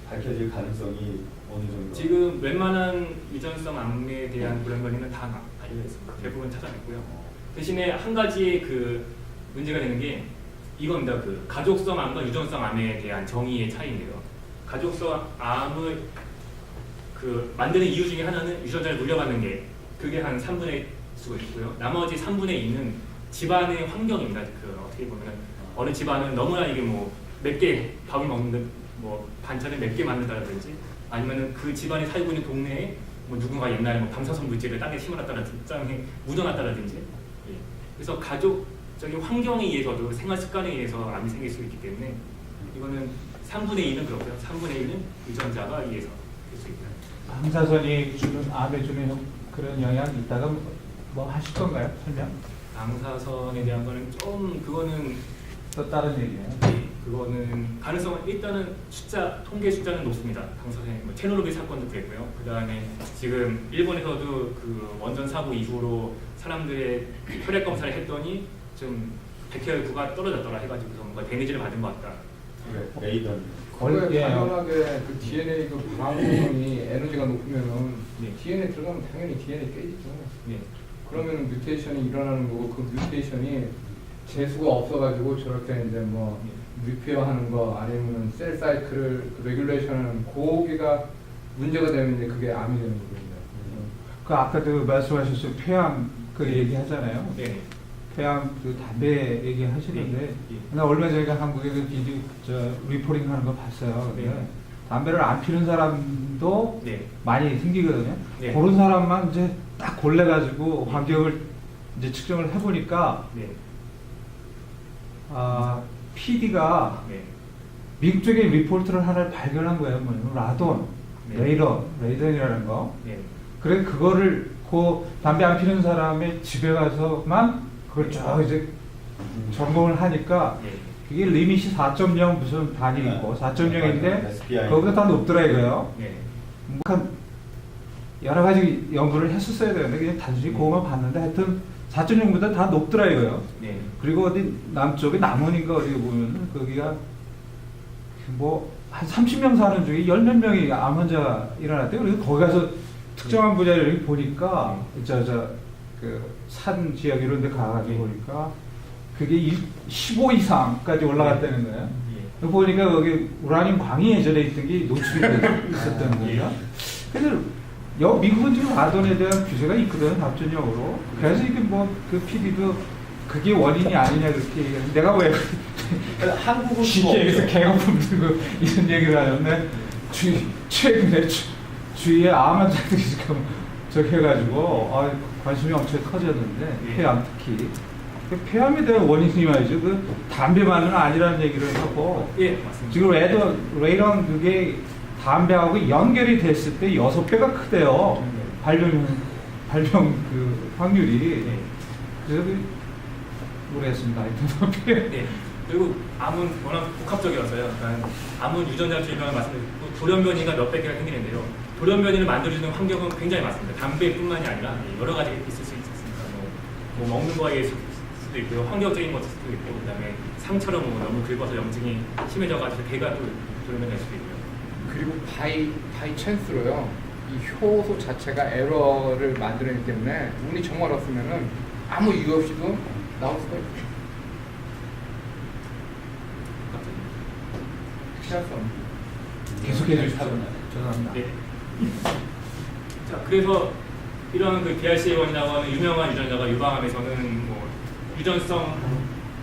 밝혀질 가능성이 어느 정도? 지금 웬만한 유전성 암에 대한 돌연변이는 다 알려져 있습니다. 대부분 찾아냈고요. 대신에 한 가지 그 문제가 되는 게 이겁니다. 그 가족성 암과 유전성 암에 대한 정의의 차이인데요. 가족성 암을 그 만드는 이유 중에 하나는 유전자를 물려받는 게 그게 한 3분의 수가 있고요. 나머지 3분의 2는 집안의 환경입니다. 그 어떻게 보면 어느 집안은 너무나 이게 뭐 몇 개 밥을 먹는 뭐 반찬을 몇 개 만든다든지 아니면은 그 집안이 살고 있는 동네에 뭐 누군가 옛날에 뭐 방사성 물질을 땅에 심어놨다든지 땅에 묻어놨다든지 예. 그래서 가족적인 환경에 의해서도 생활 습관에 의해서 암이 생길 수 있기 때문에 이거는 3분의 2는 그렇고요. 3분의 1은 유전자가 의해서 될 수 있고요. 방사선이 주는 암에 주는 그런 영향이 있다가 뭐 하실 건가요? 설명? 방사선에 대한 거는 좀 그거는 또 다른 얘기예요. 그거는 가능성은 일단은 통계 숫자는 높습니다. 방사선 뭐 체르노빌 사건도 그랬고요. 그 다음에 지금 일본에서도 그 원전 사고 이후로 사람들의 혈액 검사를 했더니 좀 백혈구가 떨어졌더라 해가지고서 뭔가 데미지를 받은 것 같다. 레이던 그거에 예. 당연하게 그 DNA 그 방사성이 에너지가 높으면은 네. DNA 들어가면 당연히 DNA 깨지죠. 네. 그러면 뮤테이션이 일어나는 거고 그 뮤테이션이 재수가 없어가지고 저렇게 이제 뭐 리페어하는 거 아니면 셀 사이클을 레귤레이션하는 고기가 문제가 되면 이제 그게 암이 되는 거거든요. 그 아까도 말씀하셨어요. 폐암 그 얘기하잖아요. 네. 폐암 그 담배 얘기하시는데 네. 나 얼마 전에 한국에 그 비디오 리포팅 하는 거 봤어요. 근데 네. 담배를 안 피는 사람도 네. 많이 생기거든요. 네. 그런 사람만 이제 딱 골라가지고 환경을 이제 측정을 해보니까 네. PD가 네. 미국 쪽에 리포트를 하나를 발견한 거예요. 뭐냐면 라돈, 네. 레이던이라는 거. 네. 그래 그거를 그 담배 안 피는 사람의 집에 가서만 그걸 쭉 이제 점검을 하니까 네. 그게 리밋이 4.0 무슨 단위 있고 4.0인데 SPI. 거기가 다 높더라 이거예요. 네. 뭐 여러 가지 연구를 했었어야 되는데 그냥 단순히 그거만 봤는데 하여튼 4.0보다 다 높더라 이거예요. 네. 그리고 어디 남쪽에 남원인가 어디 보면은 거기가 뭐 한 30명 사는 중에 10몇 명이 암 환자가 일어났대요. 그래서 거기 가서 특정한 분야를 이렇게 보니까 그 산 지역 이런 데 가가지고 보니까 그게 15 이상까지 올라갔다는 거예요. 예. 보니까 거기 우라늄 광이 예전에 있던 게 노출이 있었던 거예요. 그래서 미국은 지금 라돈에 대한 규제가 있거든, 법적으로. 그래서 이게 뭐 그 PD도 그게 원인이 아니냐 그렇게 얘기하는데 내가 왜 한국은 쉽게 여기서 개거품 들고 이런 얘기를 하는데 최근에 주위에 암 환자들이 지금 저기 해가지고 관심이 엄청 커졌는데 예. 폐암 특히 그 폐암에 대한 원인이 말이죠. 그 담배만은 아니라는 얘기를 하고 예, 맞습니다. 지금 레이런 그게 담배하고 연결이 됐을 때 6배가 크대요. 발병 그 확률이. 네. 그래서 모르겠습니다. 네. 그리고 암은 워낙 복합적이어서요. 그러니까 암은 유전자 질병을 말씀드리고 돌연변이가 몇백 개가 생기는데요. 돌연변이를 만들어주는 환경은 굉장히 많습니다. 담배뿐만이 아니라 여러 가지 있을 수 있습니다. 뭐 먹는 거에 있을 수도 있고요. 환경적인 것일 수도 있고, 그다음에 상처럼 뭐 너무 긁어서 염증이 심해져가지고 배가 또 돌연변이 될 수도 있고요. 그리고 바이 찬스로요. 이 효소 자체가 에러를 만들어내기 때문에 운이 정말 없으면은 아무 이유 없이도 나올 수가 있어요. 피할 수 없는. 계속 해주시죠. 죄송합니다. 네. 자, 그래서 이런 그 BRCA1이라고 하는 유명한 유전자가 유방암에서는 뭐 유전성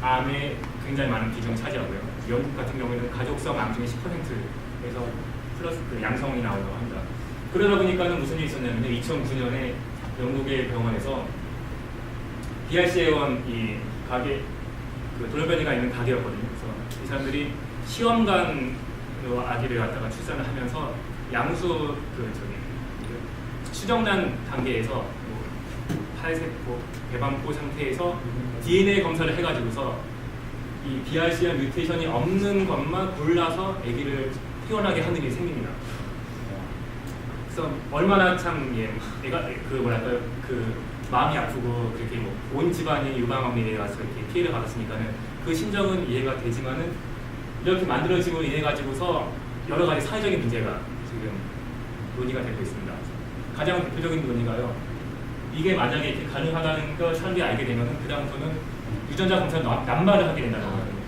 암에 굉장히 많은 비중을 차지하고요. 영국 같은 경우에는 가족성 암 중에 10%에서 플러스 그 양성이 나온다고 합니다. 그러다 보니까는 무슨 일이 있었냐면 2009년에 영국의 병원에서 BRCA1 이 가게 그 돌연변이가 있는 가게였거든요. 그래서 이 사람들이 시험관으로 아기를 갖다가 출산을 하면서 양수 그 추정난 단계에서 뭐 팔세포, 배반포 상태에서 DNA 검사를 해가지고서 이 BRCA 뮤테이션이 없는 것만 골라서 아기를 태어나게 하는 일이 생깁니다. 그래서 얼마나 참 애가 그 뭐랄까요 그 마음이 아프고 그렇게 뭐 온 집안이 유방암에 와서 이렇게 피해를 받았으니까는 그 심정은 이해가 되지만은 이렇게 만들어지고 인해 가지고서 여러 가지 사회적인 문제가 지금 논의가 되고 있습니다. 가장 대표적인 논의가요. 이게 만약에 이렇게 가능하다는 걸 사람들이 알게 되면은 그 다음부터는 유전자 검사를 남발을 하게 된다는 거거든요.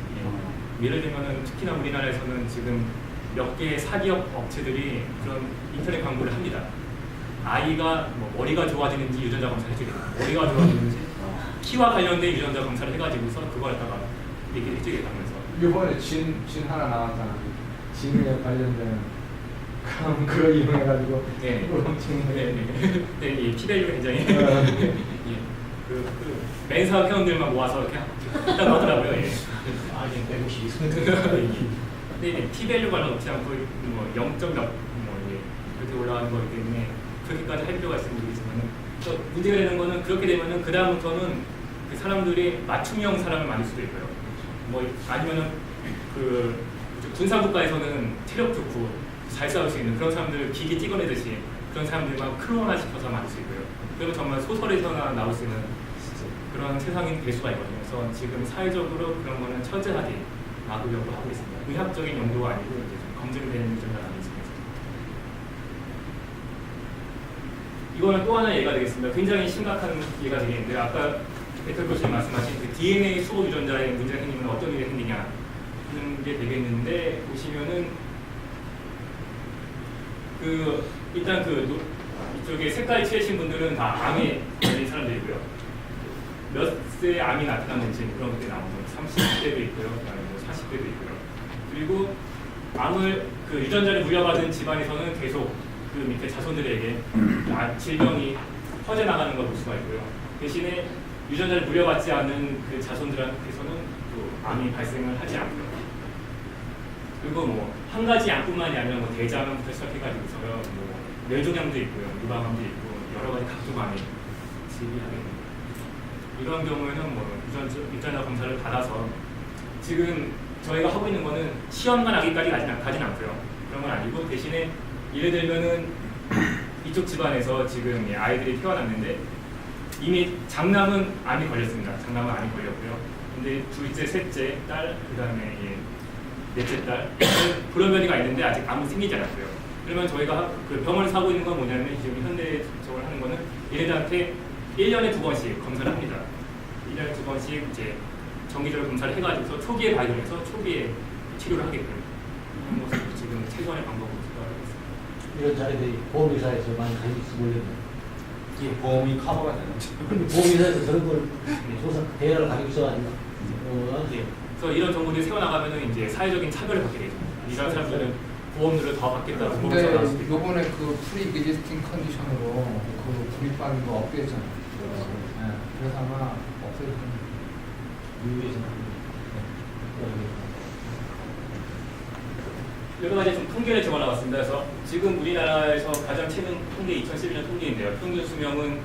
예를 들면은 특히나 우리나라에서는 지금 몇 개의 사기업 업체들이 그런 인터넷 광고를 합니다. 아이가 뭐 머리가 좋아지는지 유전자 검사를 해주게 됩니다. 머리가 좋아지는지 키와 관련된 유전자 검사를 해가지고서 그걸 갖다가 얘기를 해주게 하면서 이번에 진 하나 나왔잖아. 진에 관련된 그거 이용해가지고 네. 엄청 네, 이 피밸류 굉장히 예, 그 맨사 회원들만 모아서 이렇게 했다고 하더라고요. 예. 근데 피밸류 관련 없지 않고 뭐 0.몇 그렇게 올라가는 거기 때문에 그렇게까지 할 필요가 있으면 모르겠지만 문제가 되는 거는 그렇게 되면은 그 다음부터는 그 사람들이 맞춤형 사람을 만들 수도 있고요. 뭐 아니면은 그 군사국가에서는 체력 좋고 잘 싸울 수 있는 그런 사람들 기기 찍어내듯이 그런 사람들만 클론화 시켜서 만들 수 있고요. 그리고 정말 소설에서나 나올 수 있는 그런 세상이 될 수가 있거든요. 그래서 지금 사회적으로 그런 거는 철저하게 막으려고 하고 있습니다. 의학적인 용도가 아니고 이제 좀 검증된 유전자라는 있습니다. 이거는 또 하나의 예가 되겠습니다. 굉장히 심각한 예가 되겠는데 아까 배틀 교수님 말씀하신 그 DNA 수호 유전자에 문제가 생기면 어떤 일이 생기냐 하는 게 되겠는데 보시면은 그 일단 그 이쪽에 색깔이 칠해진 분들은 다 암에 걸린 사람들이고요. 몇 세에 암이 나타났는지 그런 것들이 나오죠. 30대도 있고요, 그다음에 뭐 40대도 있고요. 그리고 암을 그 유전자를 물려받은 집안에서는 계속 그 밑에 자손들에게 질병이 퍼져 나가는 걸 볼 수가 있고요. 대신에 유전자를 물려받지 않은 그 자손들한테서는 또 암이 발생을 하지 않고요. 그리고 뭐 한 가지 암뿐만이 아니라 뭐 대장암부터 시작해가지고서요, 뭐 뇌종양도 있고요, 유방암도 있고 여러 가지 각종 암이 질비하게 됩니다. 이런 경우에는 뭐 유전자 검사를 받아서 지금 저희가 하고 있는 거는 시험만 하기까지 가진 않고요. 그런 건 아니고 대신에 예를 들면은 이쪽 집안에서 지금 아이들이 태어났는데 이미 장남은 암이 걸렸습니다. 장남은 암이 걸렸고요. 근데 둘째, 셋째 딸, 그 다음에 넷째 딸 불원변이가 있는데 아직 암은 생기지 않았고요. 그러면 저희가 그 병원을 사고 있는 건 뭐냐면 지금 현대적으로 하는 거는 얘네들한테 1년에 2번씩 검사를 합니다. 1년에 2번씩 이제 정기적으로 검사를 해가지고서 초기에 발견해서 초기에 치료를 하게끔 하는 것을 지금 최선의 방법으로 생각하고 있습니다. 이런 자리들이 보험회사에서 많이 가지고 있으면 이 보험이 커버가 되는 거죠. 근데 보험회사에서 그런 걸 조사 대여를 가지고 있어가지고 그래서 이런 정보들이 세워나가면은 이제 사회적인 차별을 받게 되죠. 이런 사람들은 보험료를 더 받겠다고 보험을 근데 나올 수도 있고. 요번에 그 프리 비지스팅 컨디션으로 그 구입하는 거 없애잖아요. 네. 그래서 아마 없앨 겁니다. 미국에서 여러 가지 좀 통계를 적어나왔습니다. 그래서 지금 우리나라에서 가장 최근 통계 2011년 통계인데요. 평균 수명은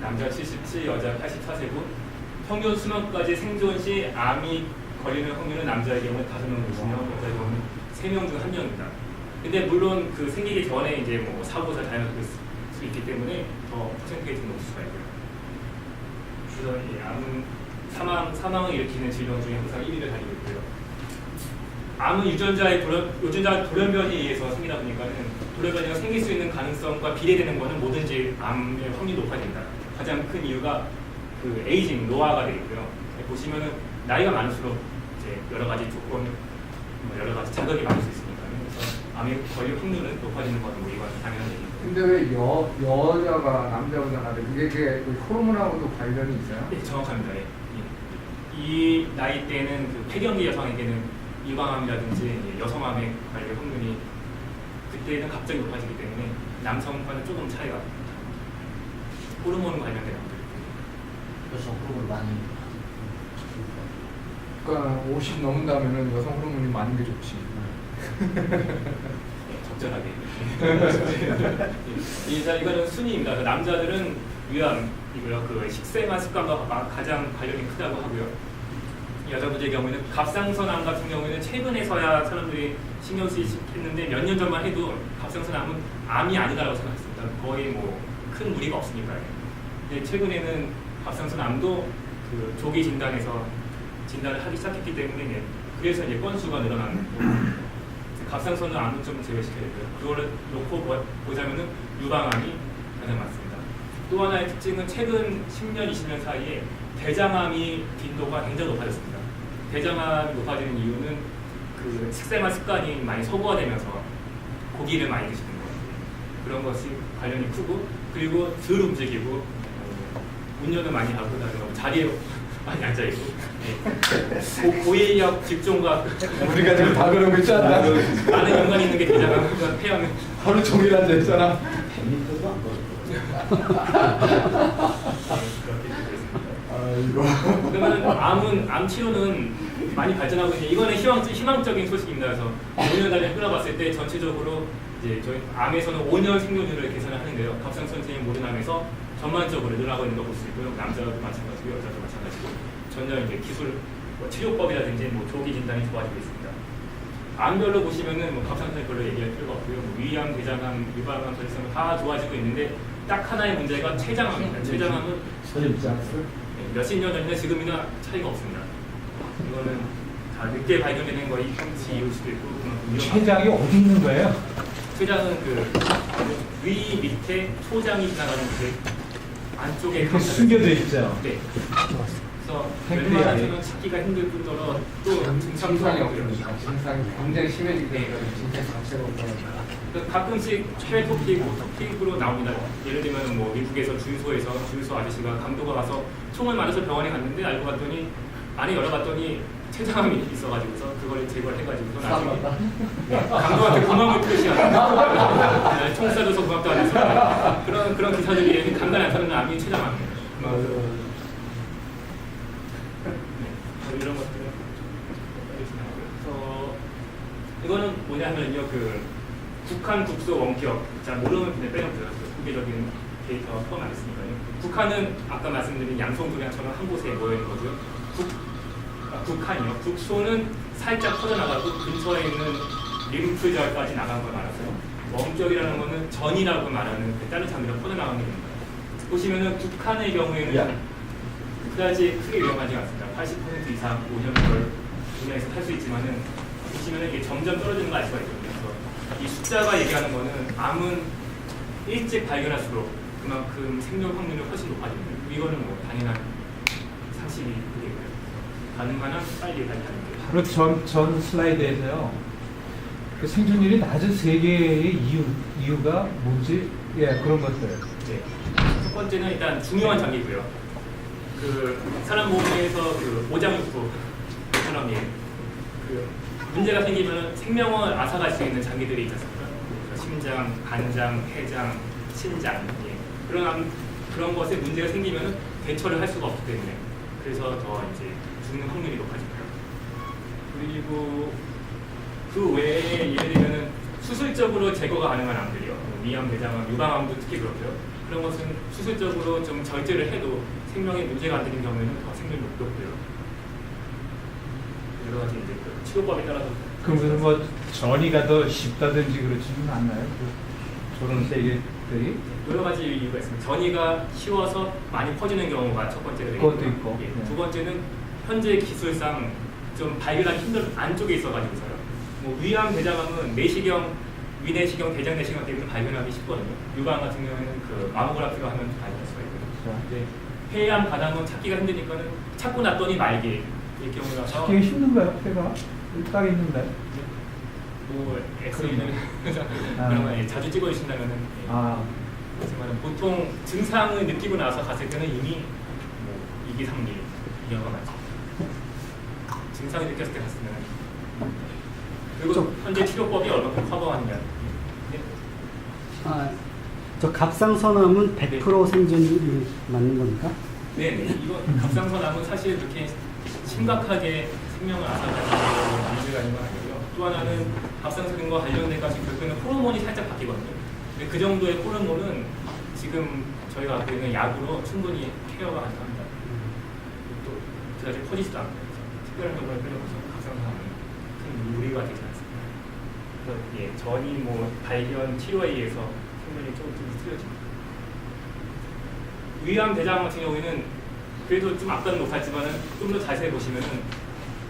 남자 77, 여자 84세고 평균 수명까지 생존 시 암이 걸리는 확률은 남자의 경우는 5명 중이며 여자의 경우는 3명 중 1명입니다. 근데 물론 그 생기기 전에 이제 뭐 사고가 자연스럽게 수 있기 때문에 더 퍼센트가 좀 높을 수가 있고요. 그래서 이 암은 사망을 일으키는 질병 중에 항상 1위를 달리고 있고요. 암은 유전자 돌연변이에 의해서 생기다 보니까는 돌연변이가 생길 수 있는 가능성과 비례되는 것은 뭐든지 암의 확률이 높아집니다. 가장 큰 이유가 그 에이징, 노화가 되어 있고요. 보시면은 나이가 많을수록 이제 여러 가지 조건, 여러 가지 자극이 많을 수 있으니까요. 그래서 암에 걸릴 확률은 높아지는 것은 뭐 이건 당연한 얘기입니다. 근데 왜 여자가 남자보다 나래? 그게 그 호르몬하고도 관련이 있어요? 네, 정확합니다. 예. 이 나이 때는 그 폐경기 여성에게는 유방암이라든지 여성암에 걸릴 확률이 그때는 갑자기 높아지기 때문에 남성과는 조금 차이가 호르몬 관련된 암들. 그래서 그런 걸 많이 그러니까 50 넘는다면은 여성 호르몬이 많은 게 좋지. 적절하게. 이거는 순위입니다. 남자들은 위암이고요. 그 식생활 습관과 가장 관련이 크다고 하고요. 여자분의 경우에는 갑상선암 같은 경우에는 최근에서야 사람들이 신경 쓰이기 했는데 몇 년 전만 해도 갑상선암은 암이 아니다라고 생각했습니다. 거의 뭐 큰 무리가 없으니까요. 근데 최근에는 갑상선암도 그 조기 진단에서 진단을 하기 시작했기 때문에 그래서 이제 건수가 늘어나는 갑상선은 암은 좀 제외시켜야 되고요. 그거를 놓고 보자면은 유방암이 가장 많습니다. 또 하나의 특징은 최근 10년, 20년 사이에 대장암이 빈도가 굉장히 높아졌습니다. 대장암이 높아지는 이유는 그 식생활 습관이 많이 서구화되면서 고기를 많이 드시는 것 같아요. 그런 것이 관련이 크고 그리고 덜 움직이고 운전을 많이 하고 그다음에 자리에 많이 앉아있고 고인력 직종과 우리가 지금 다 그러고 있잖아. 많은 연관이 있는 게 대장암과 폐암 하루 종일 앉아 있잖아. 재밌어도 안 걸려. 그렇게 되고 있습니다. 아이고. 그러면 암 치료는 많이 발전하고 있는데 이거는 희망적인 소식입니다. 그래서 5년 단위를 끌어봤을 때 전체적으로 이제 저희 암에서는 5년 생존율을 계산을 하는데요. 갑상선생님 모든 암에서 전반적으로 늘어나고 있는 걸 볼 수 있고요. 남자도 마찬가지고 여자도 마찬가지고 전혀 이제 기술 치료법이라든지 뭐 조기 진단이 좋아지고 있습니다. 암별로 보시면은 뭐 갑상선에 별로 얘기할 필요가 없고요. 뭐 위암, 대장암, 유방암, 결핵암 다 좋아지고 있는데 딱 하나의 문제가 췌장암입니다. 췌장암은 몇십 년 전이나 지금이나 차이가 없습니다. 이거는 다 늦게 발견되는 거의 이유일 수도 있고 그만큼 췌장이 어디 있는 거예요? 췌장은 그 위 밑에 초장이 지나가는 그 안쪽에 그 숨겨져 있죠. 네. 그래서 팬크리아에. 웬만해서는 찾기가 힘들 뿐더러 또 증상이 증상이 없으니까 증상이 굉장히 심해지기 때문에 진짜 자체가 없더라고요. 가끔씩 최토픽, 오토픽으로 나옵니다. 예를 들면 뭐 미국에서 주유소 아저씨가 강도가 와서 총을 맞아서 병원에 갔는데 알고 봤더니 안에 열어봤더니 췌장암이 있어가지고서 그걸 제거를 해가지고서 나중에 강도한테 고마움을 표시하는 총 쏴줘서 고맙다 하면서 그런 기사들이 간간히 나타나는 암이 췌장암이에요. 그 북한 국소 원격, 자 모르는 분들 빼놓고요. 공개적인 데이터가 포함 안 했으니까요. 북한은 아까 말씀드린 양손도량처럼 한 곳에 모여 있는 거고요. 북한이요. 국소는 살짝 퍼져나가고 근처에 있는 림프절까지 나간 걸 말하고요. 원격이라는 거는 전이라고 말하는 그 따뜻함이라 퍼져나가는 게 됩니다. 보시면은 북한의 경우에는 그다지 크게 위험하지 않습니다. 80% 이상 오염물 분야에서 탈 수 있지만은 보시면은 이게 점점 떨어지는 걸 알 수가 있거든요. 그래서 이 숫자가 얘기하는 거는 암은 일찍 발견할수록 그만큼 생존 확률이 훨씬 높아집니다. 이거는 뭐 당연한 사실이 되고요. 가능한 한 빨리 발견하는 게. 바로 전 슬라이드에서요. 그 생존율이 낮은 세 개의 이유가 뭔지 예 그런 것들. 네. 첫 번째는 일단 중요한 장기고요. 그 사람 몸에서 그 오장육부 사람이 그 문제가 생기면 생명을 앗아갈 수 있는 장기들이 있지 않습니까? 그래서 심장, 간장, 폐장, 신장 예. 그런 것에 문제가 생기면 대처를 할 수가 없기 때문에 그래서 더 이제 죽는 확률이 높아집니다. 그리고 그 외에 예를 들면은 수술적으로 제거가 가능한 암들이요. 위암, 대장암, 유방암도 특히 그렇고요. 그런 것은 수술적으로 좀 절제를 해도 생명에 문제가 안 되는 경우에는 더 생존이 높고요. 여러 가지 이제 그 치료법에 따라서. 그러면 뭐 전이가 더 쉽다든지 그렇지는 않나요? 그 저런 세계들이? 여러 가지 이유가 있습니다. 전이가 쉬워서 많이 퍼지는 경우가 첫 번째가 되겠고요. 그것도 있고. 예. 네. 두 번째는 현재 기술상 좀 발견하기 힘든 안쪽에 있어가지고서요. 뭐 위암, 대장암은 내시경, 위내시경, 대장내시경 때문에 발견하기 쉽거든요. 유방 같은 경우에는 그 마모그래피로 하면 발견할 수가 있거든요. 근데 폐암, 간암은 찾기가 힘드니까는 찾고 났더니 말기 이 경우라서 찾기가 힘든가요? 폐가? 딱 있는데. 뭐 엑스레이는 그런 거 자주 찍어주신다면은 예. 아. 하지만 보통 증상을 느끼고 나서 갔을 때는 이미 뭐 2기, 3기 이 경우가 많죠. 증상이 느꼈을 때 갔으면 그리고 현재 치료법이 얼마큼 커버하느냐. 네. 저 갑상선암은 100% 생존율이 맞는 겁니까? 네네. 이거 갑상선암은 사실 그렇게 심각하게 생명을 앗아가는 문제가 있는 건 아니고요. 또 하나는 갑상선과 관련된 것이 결국에는 호르몬이 살짝 바뀌거든요. 근데 그 정도의 호르몬은 지금 저희가 갖고 있는 약으로 충분히 케어가 가능합니다. 또 그다지 퍼지지도 않고요. 특별한 경우를 빼놓고서 갑상선암은 큰 무리가 되지 않습니다. 그래서 예, 전이 뭐 발견 치료에 의해서 생존이 조금 틀려집니다. 위암, 대장암 같은 경우에는 그래도 좀 아까는 못했지만은 좀 더 자세히 보시면은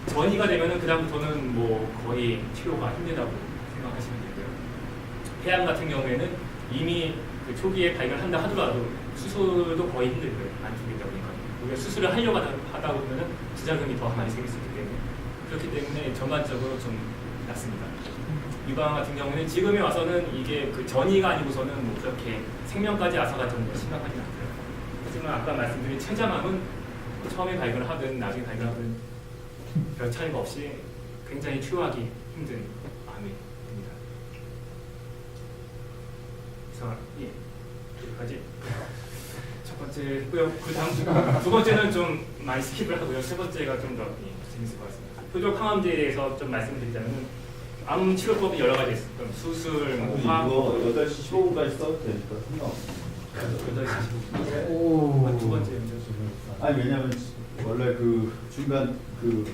전이가 되면은 그다음부터는 뭐 거의 치료가 힘들다고 생각하시면 되고요. 폐암 같은 경우에는 이미 그 초기에 발견한다 하더라도 수술도 거의 힘들고요. 안쪽이다 보니까 우리가 수술을 하려고 하다 보면은 부작용이 더 많이 생길 수 있기 때문에 그렇기 때문에 전반적으로 좀 낫습니다. 유방 같은 경우는 지금에 와서는 이게 그 전이가 아니고서는 뭐 그렇게 생명까지 앗아갈 정도로 심각하지 않고요. 하지만 아까 말씀드린 췌장암은 처음에 발견을 하든 나중에 발견하든 별 차이가 없이 굉장히 치료하기 힘든 암입니다. 그래서 예, 여기까지 첫 번째 했고요. 그 다음 두 번째는 좀 많이 스킵을 하고요. 세 번째가 좀 더 재밌을 것 같습니다. 표적 항암제에 대해서 좀 말씀드리자면 암 치료법이 여러 가지 있어요. 수술, 뭐 화학. 이거 8시 15분까지 써도 되니까 상관없어. 8시 15분. 오. 두 번째 문제. 아니 왜냐면 원래 그 중간 그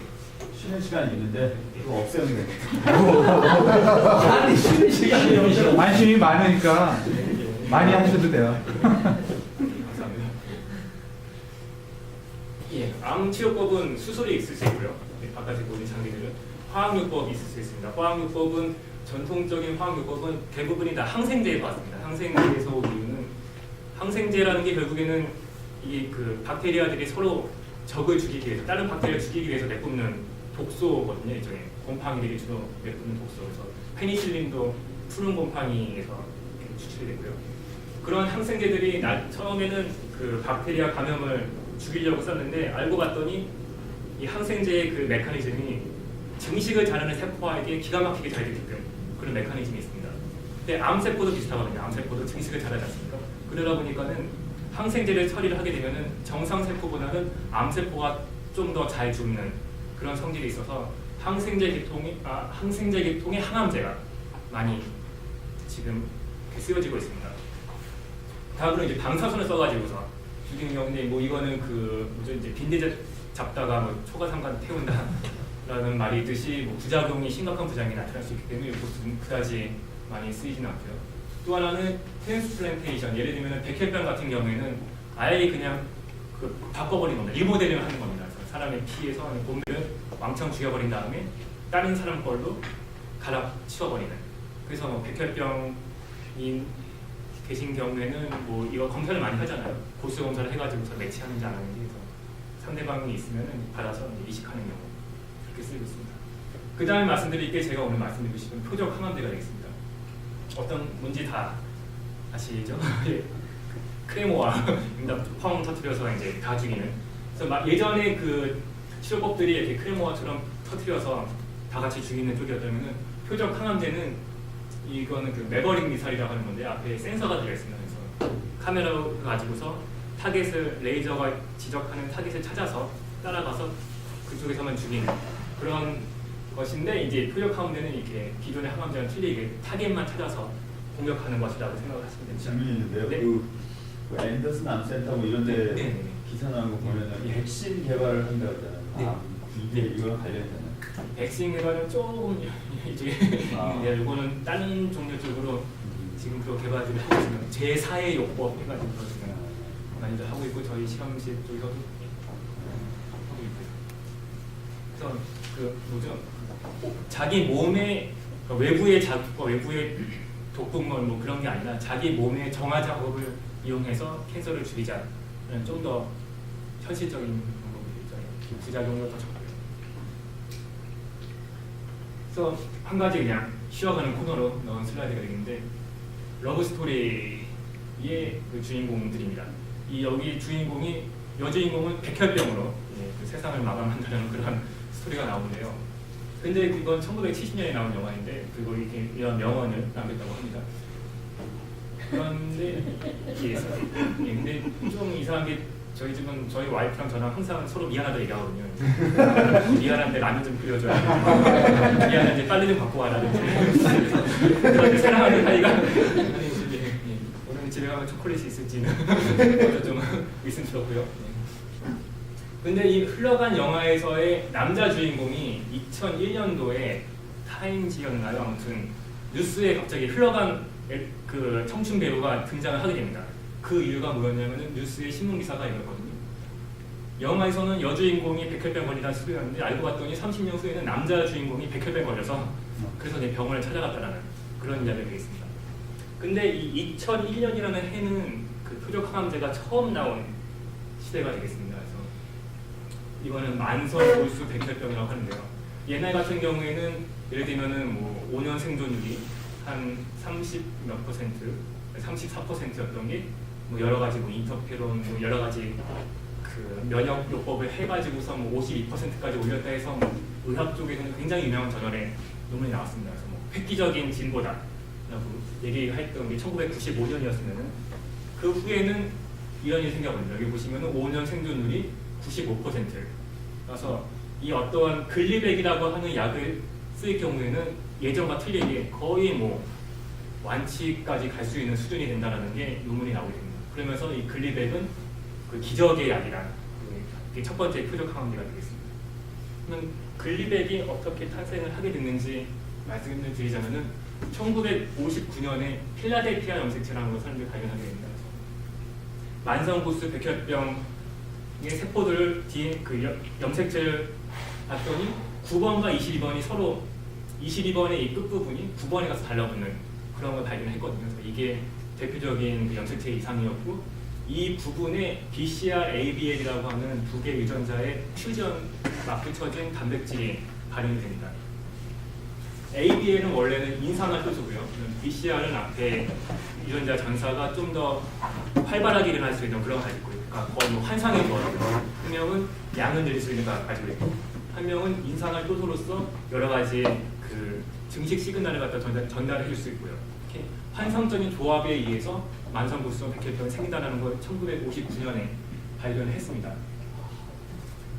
쉬는 시간이 있는데 그거 없애면 돼. 아니 쉬는 시간이 없어. 관심이 많으니까 많이 하셔도 돼요. 감사합니다. 예, 암 치료법은 수술이 있을 수 있고요. 네, 바깥에 보이는 장기들은 화학요법이 있을 수 있습니다. 화학요법은 전통적인 화학요법은 대부분이 다 항생제에서 왔습니다. 항생제에서 온 이유는 항생제라는 게 결국에는 이 그 박테리아들이 서로 적을 죽이기 위해서 다른 박테리아를 죽이기 위해서 내뿜는 독소거든요. 일종의 곰팡이들이 주로 내뿜는 독소. 그래서 페니실린도 푸른 곰팡이에서 추출이 되고요. 그런 항생제들이 처음에는 그 박테리아 감염을 죽이려고 썼는데 알고 봤더니 이 항생제의 그 메커니즘이 증식을 잘하는 세포에게 기가 막히게 잘 되게끔 그런 메커니즘이 있습니다. 근데 암세포도 비슷하거든요. 암세포도 증식을 잘하지 않습니까? 그러다 보니까는 항생제를 처리를 하게 되면은 정상세포보다는 암세포가 좀 더 잘 죽는 그런 성질이 있어서 항생제 계통의 항암제가 많이 지금 쓰여지고 있습니다. 다음으로 이제 방사선을 써가지고서 죽이는 경우인데 뭐 이거는 그 뭐죠 이제 빈대 잡다가 뭐 초가상간 태운다라는 말이 있듯이 뭐 부작용이 심각한 부작용이 나타날 수 있기 때문에 이것은 그다지 많이 쓰이지는 않고요. 또 하나는 트랜스플란테이션, 예를 들면 백혈병 같은 경우에는 아예 그냥 그 바꿔버린 겁니다. 리모델링을 하는 겁니다. 그래서 사람의 피에서 곰들을 왕창 죽여버린 다음에 다른 사람 걸로 갈아 치워버리는. 그래서 뭐 백혈병인 계신 경우에는 뭐 이거 검사를 많이 하잖아요. 고수 검사를 해가지고서 매치하는지 안 하는지 해서 상대방이 있으면은 받아서 이식하는 경우 그렇게 쓰고 있습니다. 그 다음에 말씀드릴 게 제가 오늘 말씀드리고 싶은 표적 항암제가 되겠습니다. 어떤 뭔지 다 아시죠? 크레모아입니다. 펑 터트려서 이제 다 죽이는. 그래서 예전에 그 치료법들이 이렇게 크레모아처럼 터트려서 다 같이 죽이는 쪽이었다면은 표적 항암제는 이거는 그 매버릭 미사일이라고 하는 건데 앞에 센서가 들어있습니다. 그래서 카메라를 가지고서 타겟을 레이저가 지적하는 타겟을 찾아서 따라가서 그쪽에서만 죽이는 그런 것인데 이제 표적 항암제는 이렇게 기존의 항암제와는 틀리게 타겟만 찾아서 공격하는 것이라고 생각하시면 됩니다. 질문이 있는데요. 네. 그 앤더슨 암센터 뭐 이런 데 네. 기사 나온 거 보면은 이 백신 개발을 한다고 했잖아요. 네. 아, 이게 이거랑 관련되는. 백신 개발은 조금 이쪽에 있는데 이거는 다른 종류 쪽으로 지금 그 개발을 하고 있습니다. 제4의 요법 해가지고 지금 많이들 하고 있고 저희 실험실 쪽에서도 하고 있고요. 그래서 그 뭐죠? 자기 몸의 외부의 자극과 외부의 독극물 뭐 그런 게 아니라 자기 몸의 정화 작업을 이용해서 캔서를 줄이자는 좀 더 현실적인 방법이죠. 부작용도 더 적고요. 그래서 한 가지 그냥 쉬어가는 코너로 넣은 슬라이드가 되겠는데 러브 스토리의 그 주인공들입니다. 이 여기 주인공이 여주인공은 백혈병으로 그 세상을 마감한다는 그런 스토리가 나오는데요. 근데 이건 1970년에 나온 영화인데 그리고 이렇게 이런 명언을 남겼다고 합니다. 그런데 근데 좀 이상한 게 저희 집은 저희 와이프랑 저랑 항상 서로 미안하다 얘기하거든요. 미안한데 라면 좀 끓여줘야 미안한데 빨리 좀 갖고 와라든지 그런데 사랑하는 사이가 오늘 집에 가면 초콜릿이 있을지는 좀 의심스럽고요. 근데 이 흘러간 영화에서의 남자 주인공이 2001년도에 타임지였나요? 아무튼 뉴스에 갑자기 흘러간 그 청춘 배우가 등장을 하게 됩니다. 그 이유가 뭐였냐면은 뉴스의 신문 기사가 이거거든요. 영화에서는 여주인공이 백혈병 걸리다는 소리였는데 알고 봤더니 30년 후에는 남자 주인공이 백혈병 걸려서 그래서 내 병원을 찾아갔다라는 그런 이야기가 되겠습니다. 근데 이 2001년이라는 해는 그 표적 항암제가 처음 나온 시대가 되겠습니다. 그래서 이거는 만성 골수 백혈병이라고 하는데요. 옛날 같은 경우에는 예를 들면은 뭐 5년 생존율이 한 30 몇 퍼센트, 34%였던 게 뭐 여러 가지 뭐 인터페론 뭐 여러 가지 그 면역 요법을 해가지고서 뭐 52%까지 올렸다 해서 뭐 의학 쪽에서는 굉장히 유명한 저널에 논문이 나왔습니다. 그래서 뭐 획기적인 진보다라고 얘기했던 게 1995년이었으면은 그 후에는 이런 일이 생겨버립니다. 여기 보시면은 5년 생존율이 95%라서 이 어떠한 글리백이라고 하는 약을 쓸 경우에는 예전과 틀리게 거의 뭐 완치까지 갈 수 있는 수준이 된다는 게 논문이 나오게 됩니다. 그러면서 이 글리백은 그 기적의 약이란 이게 첫 번째 표적 항암제가 되겠습니다. 그러면 글리백이 어떻게 탄생을 하게 됐는지 말씀을 드리자면은 1959년에 필라델피아 염색체라는 걸 사람들이 발견하게 됩니다. 만성 고수 백혈병의 세포들을 그 염색체를 봤더니 9번과 22번이 서로 22번의 이 끝부분이 9번에 가서 달라붙는 그런 걸 발견했거든요. 그래서 이게 대표적인 그 염색체 이상이었고 이 부분에 BCR ABL이라고 하는 두 개 유전자의 퓨전 맞붙여진 단백질이 발현이 됩니다. ABL은 원래는 인상을 표수고요. BCR은 앞에 유전자 전사가 좀 더 활발하게 일어날 수 있는 그런 걸 가지고 있고, 그러니까 거의 뭐 환상의 조합이거든요. 한 명은 양을 늘릴 수 있는 걸 가지고 있고, 한 명은 인상을 표소로서 여러 가지 그 증식 시그널을 갖다 전달해 줄 수 있고요. 이렇게 환상적인 조합에 의해서 만성고수성 백혈병이 생긴다는 걸 1959년에 발견을 했습니다.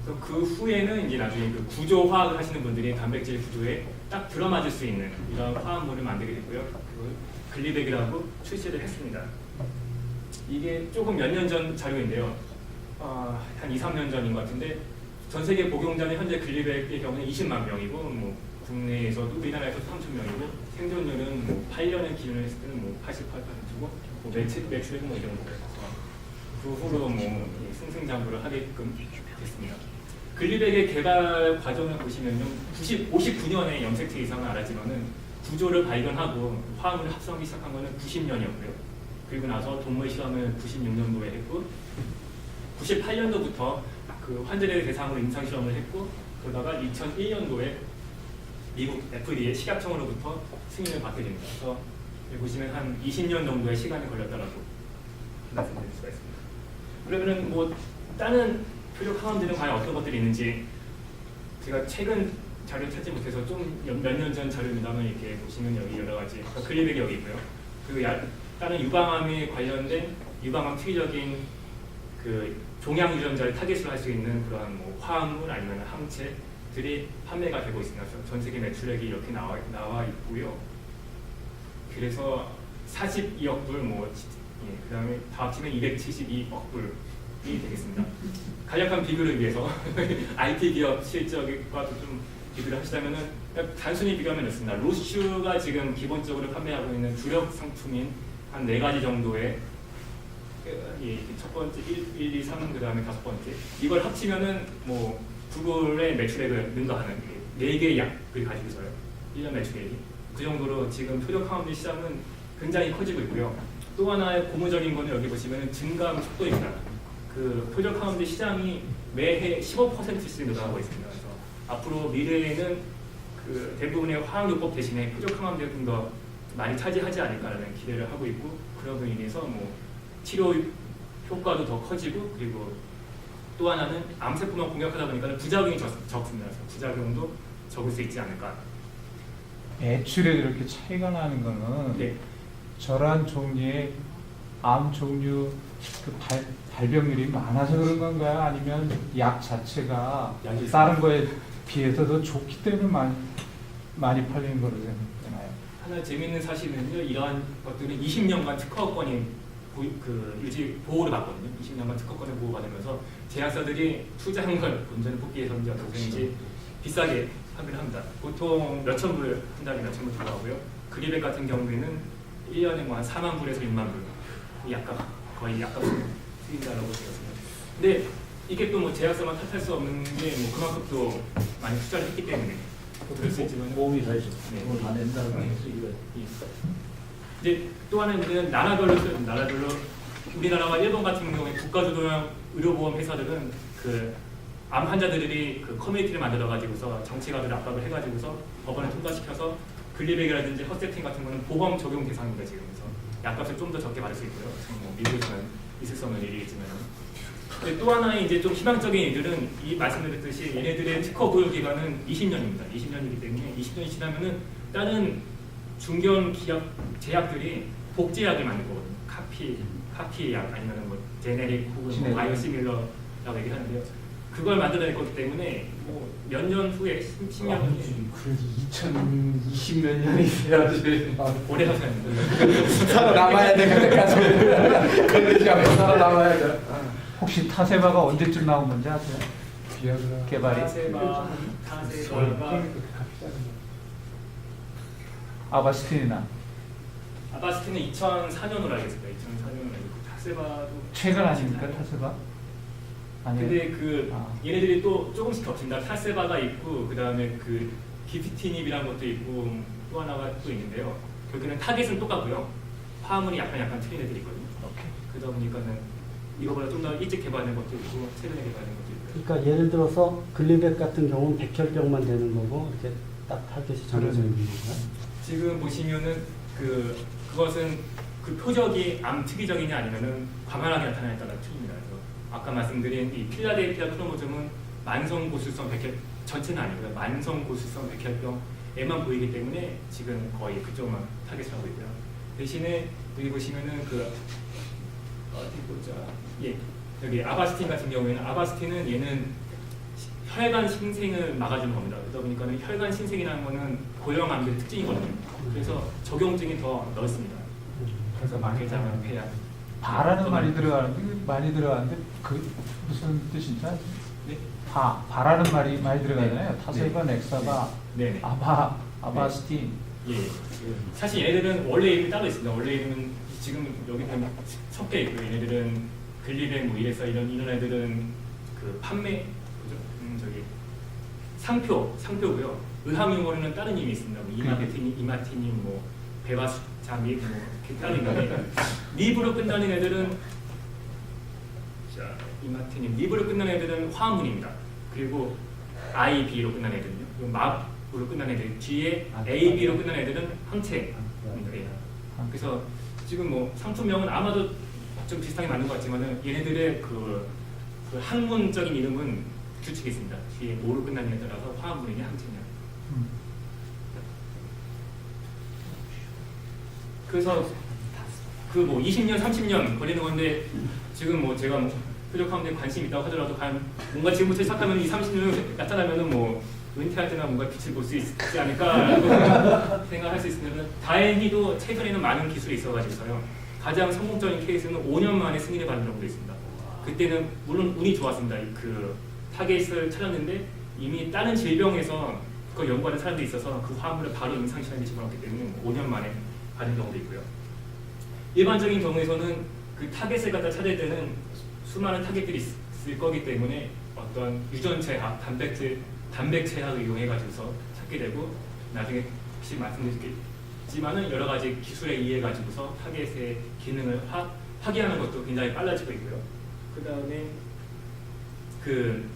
그래서 그 후에는 이제 나중에 그 구조화학을 하시는 분들이 단백질 구조에 딱 들어맞을 수 있는 이런 화합물을 만들게 됐고요. 그걸 글리백이라고 출시를 했습니다. 이게 조금 몇 년 전 자료인데요. 한 2, 3년 전인 것 같은데 전 세계 복용자는 현재 글리백의 경우는 20만 명이고 뭐 국내에서도 우리나라에서도 3천 명이고 생존율은 뭐 8년을 기준으로 했을 때는 뭐 88%고 뭐 매출액은 뭐 이 정도예요. 그 후로 뭐 승승장구를 하게끔 됐습니다. 글리백의 개발 과정을 보시면요, 59년에 염색체 이상을 알았지만은 구조를 발견하고 화합물을 합성하기 시작한 거는 90년이었고요. 그리고 나서 동물 실험을 96년도에 했고, 98년도부터 그 환자들의 대상으로 임상 실험을 했고, 그러다가 2001년도에 미국 FDA 식약청으로부터 승인을 받게 됩니다. 그래서 여기 보시면 한 20년 정도의 시간이 걸렸다라고 말씀드릴 수가 있습니다. 그러면은 뭐 다른 표적 항암제는 과연 어떤 것들이 있는지 제가 최근 자료 찾지 못해서 좀 몇 년 전 자료입니다만 이렇게 보시면 여기 여러 가지 글리백이 여기 있고요. 그 다른 유방암에 관련된 유방암 특이적인 그 종양 유전자를 타겟으로 할 수 있는 그러한 뭐 화합물 아니면 항체들이 판매가 되고 있습니다. 전 세계 매출액이 이렇게 나와 있고요. 그래서 42억 불, 그다음에 다 합치면 272억 불이 되겠습니다. 간략한 비교를 위해서 IT 기업 실적과도 좀 비교를 하시자면은 단순히 비교하면 이렇습니다. 로슈가 지금 기본적으로 판매하고 있는 주력 상품인 한 4가지 정도의 첫 번째 1, 2, 3 그다음에 5번째 이걸 합치면은 뭐 구글의 매출액을 능가하는 4개의 약을 가지고 있어요. 1년 매출액이 그 정도로 지금 표적 항암제 시장은 굉장히 커지고 있고요. 또 하나의 고무적인 거는 여기 보시면 증가하는 속도입니다. 그 표적 항암제 시장이 매해 15%씩 늘어나고 있습니다. 그래서 앞으로 미래에는 그 대부분의 화학요법 대신에 표적 항암제가 좀 더 많이 차지하지 않을까라는 기대를 하고 있고, 그런 인해서 뭐 치료 효과도 더 커지고, 그리고 또 하나는 암세포만 공격하다 보니까 부작용이 적습니다. 그래서 부작용도 적을 수 있지 않을까. 매출에 이렇게 차이가 나는 거는 네. 저런 종류의 암 종류 그 발병률이 많아서 그런 건가요? 아니면 약 자체가 약이 다른 거에 비해서 더 좋기 때문에 많이 팔리는 거로 되나요? 하나 재미있는 사실은요, 이러한 것들은 20년간 특허권이 유지 보호를 받거든요. 20년간 특허권을 보호받으면서 제약사들이 투자한 걸 본전을 뽑기위해서인지 어떻게든지 비싸게 판매를 합니다. 보통 몇천 불, 한 달에 몇천 불 들어가고요. 글리백 같은 경우에는 1년에 뭐 한 4만 불에서 6만 불, 약값, 거의 약값을 쓰인다라고 되었습니다. 근데 이게 또 뭐 제약사만 탓할 수 없는 게 뭐 그만큼 또 많이 투자를 했기 때문에 그럴 수 있지만 모험이 다 있어. 네. 그걸 다 낸다는 거 이거. 이제 또 하나는 우리는 나라별로 우리나라와 일본 같은 경우에 국가주도형 의료보험 회사들은 그 암 환자들이 그 커뮤니티를 만들어 가지고서 정치가들 압박을 해가지고서 법원에 통과시켜서 글리백이라든지 헛세팅 같은 거는 보험 적용 대상입니다. 지금 그래서 약값을 좀 더 적게 받을 수 있고요. 뭐 미국에서는 있을 수 없는 일이겠지만. 또 하나의 이제 좀 희망적인 일들은 이 말씀드렸듯이 얘네들의 특허 보유 기간은 20년입니다. 20년이기 때문에 20년이 지나면은 다른 중견 기업 제약들이 복제약을 만들 거거든요. 카피약 아니면 뭐 제네릭 혹은 뭐 바이오시밀러라고 얘기하는데요. 그걸 만들어낼 거기 때문에 뭐 몇 년 후에 10년 후에 그래도 2020 몇 년이 돼야지 오래 하셔야 됩니다. 살아남아야 돼. 그때까지 걸리지 않고 살아남아야 돼. 혹시 타세바가 언제쯤 나온 건지 아세요? 비약을 개발이? 타세바가 아바스틴이나 아바스틴은 2004년으로 알겠습니다. 2004년으로 알고 타세바도 최근 아닙니까 타세바? 아니요. 근데 그 아. 얘네들이 또 조금씩 겹친다. 타세바가 있고 그 다음에 그 기피티닙이라는 것도 있고 또 하나가 또 있는데요. 결국에는 타겟은 똑같고요. 화합물이 약간 틀린 애들이 있거든요. 그러다 보니까는 이거보다 좀 더 일찍 개발된 것도 있고 최근에 개발된 것도 있고. 그러니까 예를 들어서 글리백 같은 경우는 백혈병만 되는 거고 이렇게 딱 타겟이 정해져 있는 건가요? 지금 보시면은 그것은 그 표적이 암 특이적이냐 아니면은 광활하게 나타나냐에 따라 틀립니다. 그래서 아까 말씀드린 이 필라델피아 크로모즘은 만성 고수성 백혈 전체는 아니고요. 만성 고수성 백혈병에만 보이기 때문에 지금 거의 그쪽만 타겟을 하고 있고요. 대신에 여기 보시면은 어디 보자. 예. 여기 아바스틴 같은 경우에는 아바스틴은 얘는 혈관 신생을 막아주는 겁니다. 그러다 보니까는 혈관 신생이라는 거는 고형암의 특징이거든요. 그래서 적용증이 더 넓습니다. 그래서 많이 폐장, 폐암. 바라는 말이 들어가는데 그 무슨 뜻인지 아세요? 네? 바라는 말이 많이 들어가잖아요. 타세바, 넥사바, 네네. 아바스틴. 예. 사실 얘네들은 원래 이름이 따로 있습니다. 원래 이름은 지금 여기 보면 섞여 있고요. 얘네들은 글리벤, 뭐 이래서 이런 애들은 그 판매, 그죠? 저기 상표고요. 의학용어로는 다른 이름이 있습니다. 뭐 이마티닌, 뭐 베바수자미, 뭐 이렇게 다른 있는데 리브로 끝나는 애들은 자 이마티닌 리브로 끝나는 애들은 화합문입니다. 그리고 IB로 끝나는 애들은요. 그리고 맙으로 끝나는 애들 뒤에 AB로 끝나는 애들은 항체입니다. 예. 그래서 지금 뭐 상품명은 아마도 좀 비슷하게 맞는 것 같지만은 얘네들의 그 학문적인 이름은 규칙이 있습니다. 뒤에 오로 끝나는 애 따라서 화합문이냐 항체냐. 그래서 그 뭐 20년, 30년 걸리는 건데 지금 뭐 제가 뭐 표적하는데 관심 있다고 하더라도 과연 뭔가 지금부터 시작하면 이 30년 나타나면은 뭐 은퇴할 때나 뭔가 빛을 볼 수 있지 않을까 생각할 수 있으면 다행히도 최근에는 많은 기술이 있어가지고서요. 가장 성공적인 케이스는 5년 만에 승인을 받는 경우도 있습니다. 그때는 물론 운이 좋았습니다. 그 타겟을 찾았는데 이미 다른 질병에서 그걸 연구하는 사람들이 있어서 그 화합물을 바로 임상시험에 집어넣기 때문에 5년 만에 받은 경우도 있고요. 일반적인 경우에서는 그 타겟을 갖다 찾을 때는 수많은 타겟들이 있을 거기 때문에 어떤 유전체학, 단백체학을 이용해가지고서 찾게 되고 나중에 혹시 말씀드리겠지만은 여러 가지 기술에 의해 가지고서 타겟의 기능을 확인하는 것도 굉장히 빨라지고 있고요. 그 다음에 그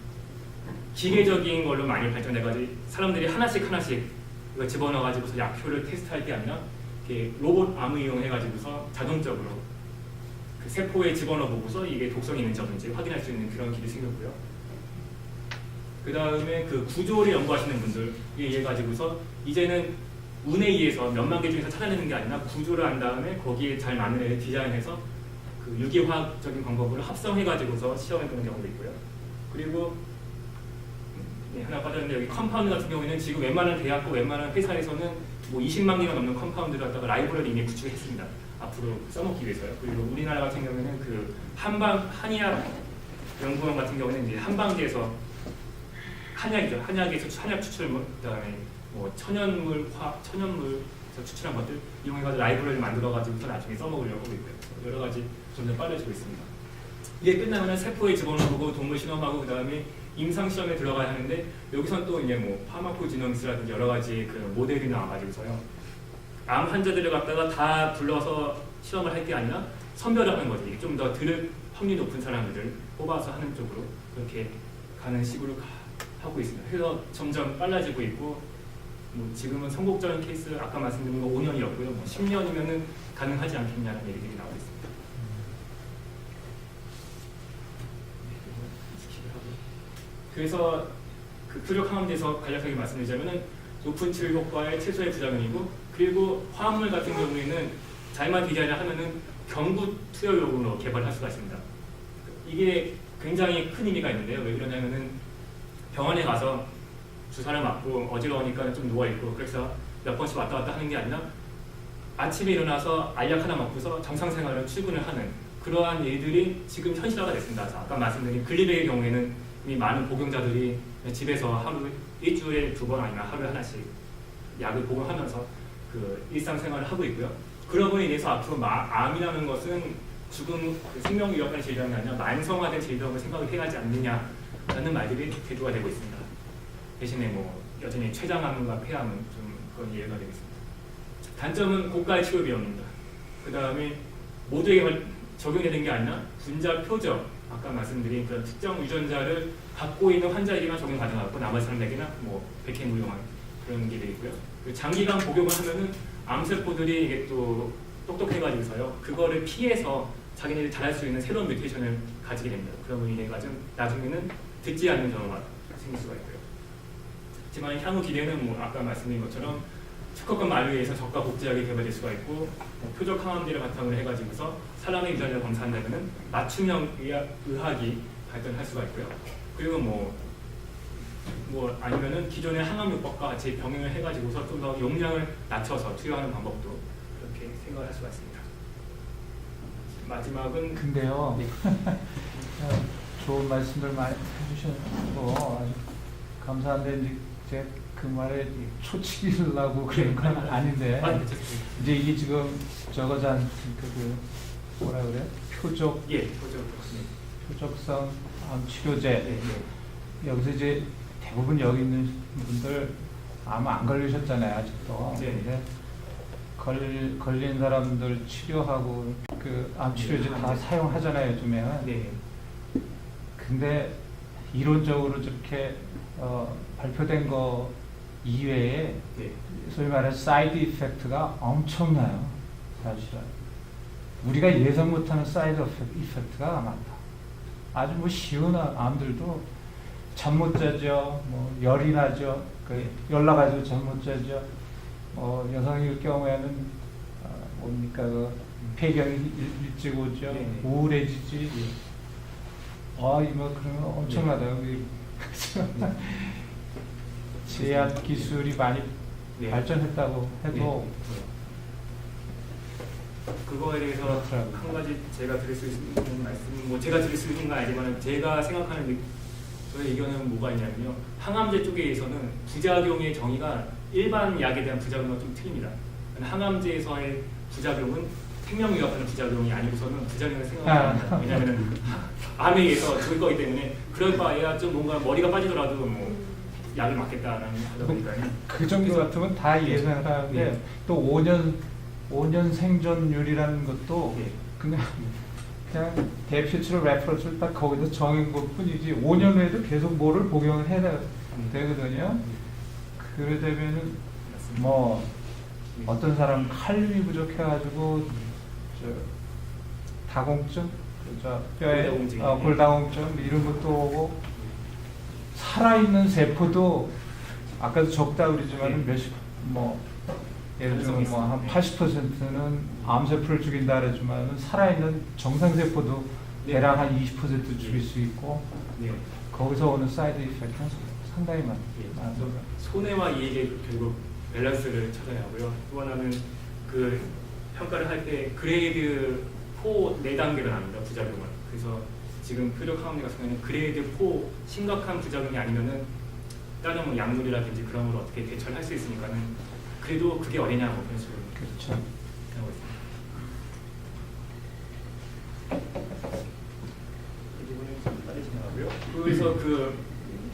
기계적인 걸로 많이 발전돼가지고 사람들이 하나씩 이거 집어넣어가지고서 약효를 테스트할 게 아니라 이렇게 로봇 암을 이용해가지고서 자동적으로 그 세포에 집어넣어보고서 이게 독성이 있는지 없는지 확인할 수 있는 그런 길이 생겼고요. 그 다음에 그 구조를 연구하시는 분들에 의해 가지고서 이제는 운에 의해서 몇만 개 중에서 찾아내는 게 아니라 구조를 한 다음에 거기에 잘 맞는 애를 디자인해서 그 유기화학적인 방법으로 합성해가지고서 시험에 보는 경우도 있고요. 그리고 하나 빠졌는데 여기 컴파운드 같은 경우에는 지금 웬만한 대학과 웬만한 회사에서는 뭐 20만 개가 넘는 컴파운드를 갖다가 라이브러리 이미 구축했습니다. 앞으로 써먹기 위해서요. 그리고 우리나라 같은 경우에는 그 한의학 연구원 같은 경우는 이제 한방제에서 한약에서 한약 추출물, 그다음에 뭐 천연물에서 추출한 것들 이용해가지고 라이브러리를 만들어가지고 나중에 써먹으려고 하고 있고요. 여러 가지 점점 빨라지고 있습니다. 이게 끝나면 세포에 집어넣고 동물 실험하고 그다음에 임상 시험에 들어가야 하는데 여기선 또 이제 뭐 파마코지노믹스라든지 여러 가지 그 모델이 나와가지고서요. 암 환자들을 갖다가 다 불러서 실험을 할 게 아니라 선별하는 거지. 좀 더 들을 확률 높은 사람들을 뽑아서 하는 쪽으로 그렇게 가는 식으로 하고 있습니다. 그래서 점점 빨라지고 있고 뭐 지금은 선곡적인 케이스 아까 말씀드린 거 5년이었고요. 뭐 10년이면은 가능하지 않겠냐는 얘기들이 나오고 있습니다. 그래서 그 표적 항암제에서 간략하게 말씀드리자면은 높은 치료 효과의 최소의 부작용이고 그리고 화합물 같은 경우에는 잘만 디자인을 하면은 경구 투여용으로 개발할 수가 있습니다. 이게 굉장히 큰 의미가 있는데요. 왜 그러냐면은 병원에 가서 주사를 맞고 어지러우니까 좀 누워있고 그래서 몇 번씩 왔다 갔다 하는 게 아니라 아침에 일어나서 알약 하나 먹고서 정상생활을 출근을 하는 그러한 일들이 지금 현실화가 됐습니다. 아까 말씀드린 글리백의 경우에는 이미 많은 복용자들이 집에서 하루 일주일에 2번 아니면 하루에 하나씩 약을 복용하면서 그 일상생활을 하고 있고요. 그러고 인해서 앞으로 암이라는 것은 죽음, 생명 위협하는 질병이 아니라 만성화된 질병을 생각을 해야 하지 않느냐라는 말들이 대두가 되고 있습니다. 대신에 뭐 여전히 췌장암과 폐암은 좀 그건 이해가 되겠습니다. 단점은 고가의 치료 비용입니다. 그 다음에 모두에게 적용되는 게 아니라 분자 표적, 아까 말씀드린 그런 특정 유전자를 갖고 있는 환자에게만 적용 가능하고 나머지 사람에게는 뭐 백해무용한 그런 게 되고요. 장기간 복용을 하면은 암세포들이 이게 또 똑똑해가지고서요. 그거를 피해서 자기네들이 잘할 수 있는 새로운 뮤테이션을 가지게 됩니다. 그러면 이래 가지고 나중에는 듣지 않는 경우가 생길 수가 있고요. 하지만 향후 기대는 뭐 아까 말씀드린 것처럼 특허권 만료에 의해서 저가 복제약이 개발될 수가 있고 뭐 표적 항암제를 바탕으로 해가지고서 사람의 유전자를 검사한다면은 맞춤형 의학이 발전할 수가 있고요. 그리고 뭐 뭐 아니면은 기존의 항암요법과 같이 병행을 해가지고서 좀 더 용량을 낮춰서 투여하는 방법도 그렇게 생각을 할 수가 있습니다. 마지막은 근데요, 네. 좋은 말씀들 많이 해주셨고 아주 감사한데 이제 제가 그 말에 초치기려고 그런 건 아닌데 괜찮습니다. 이제 이게 지금 저거지 않습니까? 그 뭐라 그래? 표적 예, 보죠. 표적성 치료제. 네. 여기서 이제 대부분 여기 있는 분들 아마 안 걸리셨잖아요 아직도. 네. 근데 걸린 사람들 치료하고 그 암 치료제 다 사용하잖아요 요즘에는. 네. 근데 이론적으로 저렇게 발표된 거 이외에 네. 소위 말해서 사이드 이펙트가 엄청나요 사실은. 우리가 예상 못하는 사이드 이펙트가 많다. 아주 뭐 쉬운 암들도 잠 못 자죠, 뭐 열이 나죠, 그 열나가지고 잠 못 자죠. 여성일 경우에는 뭡니까 그 폐경이 일찍 오죠, 네. 우울해지지. 이거 그러면 엄청나다. 여기 제약 기술이 많이 네. 발전했다고 해도 그거에 대해서 그렇더라고요. 한 가지 제가 드릴 수 있는 말씀, 뭐 제가 드릴 수 있는 건 아니지만 제가 생각하는 저의 의견은 뭐가 있냐면요. 항암제 쪽에서는 부작용의 정의가 일반 약에 대한 부작용과 좀 틀립니다. 항암제에서의 부작용은 생명 위협하는 부작용이 아니고서는 부작용을 생각합니다. 왜냐하면 암에 의해서 죽을 거기 때문에 그럴 바에야 좀 뭔가 머리가 빠지더라도 뭐 약을 맞겠다라는 하다 보니까요. 그 정도 같으면 다 예상을 하는데 네. 또 5년 생존율이라는 것도 네. 그냥 대표치로 레퍼런스를 딱 거기서 정한 것 뿐이지 5년 후에도 계속 뭐를 복용을 해야 되거든요. 그러려면은 뭐 어떤 사람은 칼륨이 부족해가지고 다공증, 뼈에 골다공증. 골다공증 이런 것도 오고 살아있는 세포도 아까도 적다 그러지만 네. 예를 들면 한 네. 80%는 암세포를 죽인다 그러지만 살아있는 정상세포도 네. 대략 한 20% 죽일 수 있고 네. 거기서 오는 사이드 이펙트는 상당히 많아요. 그래서 손해와 이익의 결국 밸런스를 찾아야 하고요. 또 하나는 그 평가를 할 때 그레이드 4 4단계로 나눕니다. 부작용을. 그래서 지금 표적 항암제 같은 경우는 그레이드 4 심각한 부작용이 아니면은 다른 뭐 약물이라든지 그런 걸 어떻게 대처를 할 수 있으니까는 그래도 그게 어디냐 뭐 그런 식으로 그렇죠. 하고 있습니다. 이 부분은 좀 빨리 지나가고요. 그래서 그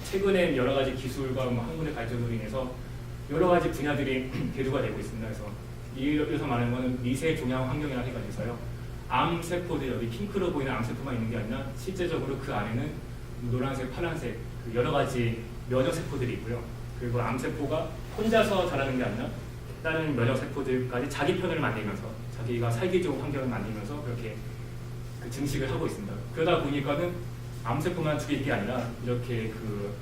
최근에 여러 가지 기술과 뭐 학문의 발전으로 인해서 여러 가지 분야들이 대두가 되고 있습니다. 그래서 여기서 말하는 거는 미세 종양 환경이라 해가지고서요. 암 세포들 여기 핑크로 보이는 암 세포만 있는 게 아니라 실제적으로 그 안에는 노란색, 파란색 그 여러 가지 면역 세포들이 있고요. 그리고 암 세포가 혼자서 자라는 게 아니라 다른 면역 세포들까지 자기 편을 만들면서 자기가 살기 좋은 환경을 만들면서 그렇게 그 증식을 하고 있습니다. 그러다 보니까는 암 세포만 죽일 게 아니라 이렇게 그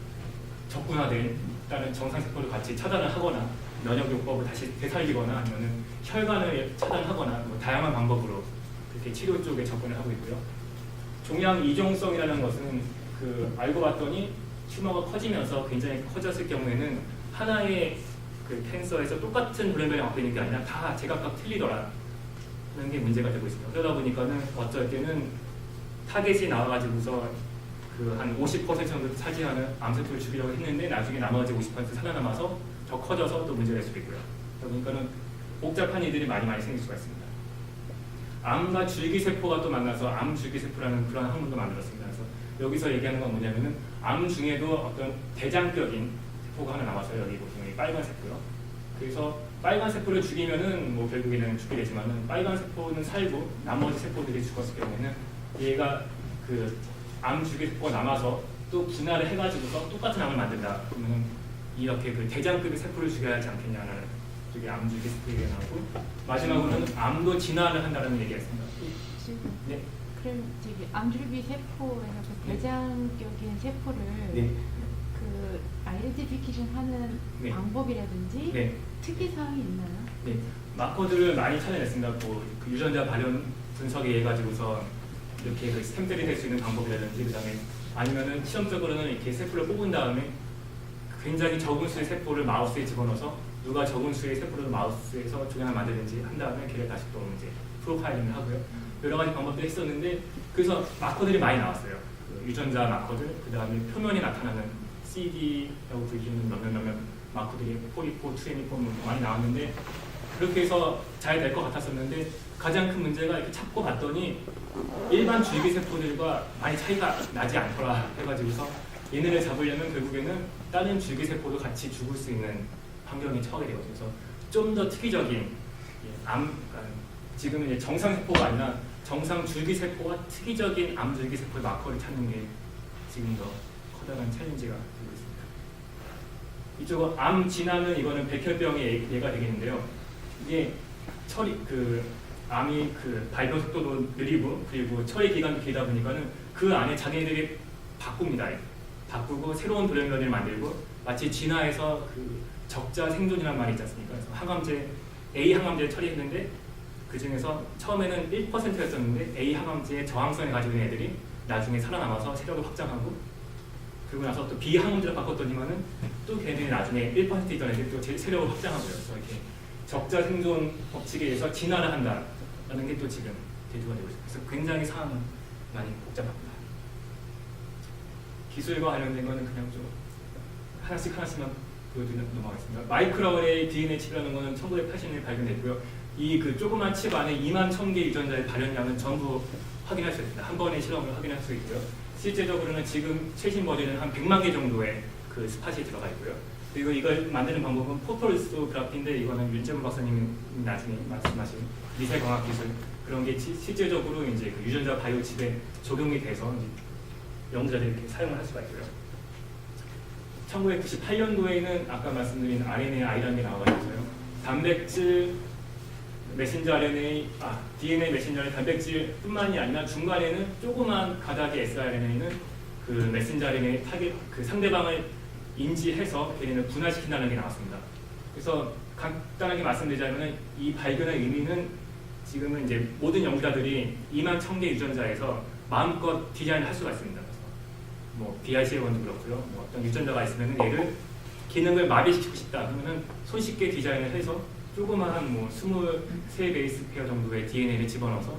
적분화된 다른 정상 세포를 같이 차단을 하거나 면역 요법을 다시 되살리거나 아니면은 혈관을 차단하거나 뭐 다양한 방법으로 그렇게 치료 쪽에 접근을 하고 있고요. 종양 이종성이라는 것은 그 알고 봤더니 튜머가 커지면서 굉장히 커졌을 경우에는 하나의 그 캔서에서 똑같은 블레벨을 갖고 있는 게 아니라 다 제각각 틀리더라는 게 문제가 되고 있습니다. 그러다 보니까는 어쩔 때는 타겟이 나와가지고서 그 한 50% 정도 차지하는 암세포를 죽이려고 했는데 나중에 나머지 50% 살아남아서 더 커져서 또 문제가 될 수도 있고요. 그러다 보니까는 복잡한 일들이 많이 생길 수가 있습니다. 암과 줄기세포가 또 만나서 암줄기세포라는 그런 학문도 만들었습니다. 그래서 여기서 얘기하는 건 뭐냐면은 암 중에도 어떤 대장격인 세포가 하나 나와서 여기 보시면 빨간 세포요. 그래서 빨간 세포를 죽이면은 뭐 결국에는 죽게 되지만은 빨간 세포는 살고 나머지 세포들이 죽었을 경우에는 얘가 그 암 줄기세포가 남아서 또 분할을 해가지고서 똑같은 암을 만든다. 그러면은 이렇게 그 대장급의 세포를 죽여야 하지 않겠냐는 저기 암 줄기세포 얘기가 나오고 마지막으로는 암도 진화를 한다는 얘기가 있습니다. 네. 그럼 저기 암줄기 세포에서 그 네. 대장격인 세포를 네. 그 아이덴티피케이션 하는 네. 방법이라든지 네. 특이 사항이 있나요? 네. 마커들을 많이 찾아냈습니다. 뭐, 그 유전자 발현 분석에 의해 가지고서 이렇게 그 스템셀이 될 수 있는 방법이라든지 그다음에 아니면은 실험적으로는 이렇게 세포를 뽑은 다음에 굉장히 적은 수의 세포를 마우스에 집어넣어서 누가 적은 수의 세포를 마우스에서 조경을 만드는지 한 다음에 걔를 다시 또 이제 프로파일링을 하고요. 여러 가지 방법들을 했었는데 그래서 마커들이 많이 나왔어요. 그 유전자 마커들, 그 다음에 표면에 나타나는 CD라고 불리는 몇몇 마커들이 포리포, 투에미포 많이 나왔는데 그렇게 해서 잘 될 것 같았었는데 가장 큰 문제가 이렇게 찾고 봤더니 일반 줄기세포들과 많이 차이가 나지 않더라 해가지고서 얘네를 잡으려면 결국에는 다른 줄기세포도 같이 죽을 수 있는 환경에 처하게 되거든요. 그래서 좀 더 특이적인 그러니까 지금은 이제 정상세포가 아니라 정상 줄기세포와 특이적인 암줄기세포의 마커를 찾는 게 지금 더 커다란 챌린지가 되고 있습니다. 이쪽은 암 진화는 이거는 백혈병의 예가 되겠는데요. 이게 암이 발병 속도도 느리고 그리고 처리 기간도 길다 보니까는 그 안에 자기네들이 바꾸고 새로운 돌연변이를 만들고 마치 진화해서 그 적자 생존이라는 말이 있지 않습니까? 그래서 A 항암제를 처리했는데 그 중에서 처음에는 1%였었는데 A 항암제의 저항성을 가지고 있는 애들이 나중에 살아남아서 세력을 확장하고 그리고 나서 또 B 항암제를 바꿨더니만은 또 걔네들이 나중에 1% 있던 애들이 또 세력을 확장하고요. 그래서 이렇게 적자 생존 법칙에 의해서 진화를 한다라는 게 또 지금 대두가 되고 있습니다. 그래서 굉장히 상황은 많이 복잡합니다. 기술과 관련된 거는 그냥 좀 하나씩만 보여드리면 넘어가겠습니다. 마이크로어레이 DNA 칩이라는 거는 1980년에 발견됐고요. 이 그 조그만 칩 안에 2만 1000개 유전자의 발현량은 전부 확인할 수 있습니다. 한 번의 실험을 확인할 수 있고요. 실제적으로는 지금 최신 버전은 한 100만 개 정도의 그 스팟이 들어가 있고요. 그리고 이걸 만드는 방법은 포토리스토그래피인데 이거는 윤재문 박사님이 나중에 말씀하신 미세광학 기술 그런 게 실제적으로 이제 그 유전자 바이오 칩에 적용이 돼서 연구자들이 이렇게 사용을 할 수가 있고요. 1998년도에는 아까 말씀드린 RNA I라는 게 나와가지고요. 단백질 메신저 RNA, DNA 메신저 RNA 단백질뿐만이 아니라 중간에는 조그만 가닥의 sRNA는 그 메신저 RNA 타겟 그 상대방을 인지해서 걔네는 분할시킨다는 게 나왔습니다. 그래서 간단하게 말씀드리자면 이 발견의 의미는 지금은 이제 모든 연구자들이 2만 1000개 유전자에서 마음껏 디자인을 할 수가 있습니다. 그래서 뭐 BRCA1도 그렇고요. 뭐 어떤 유전자가 있으면 얘를 기능을 마비시키고 싶다 그러면은 손쉽게 디자인을 해서 조그마한 뭐 23베이스 페어 정도의 DNA를 집어넣어서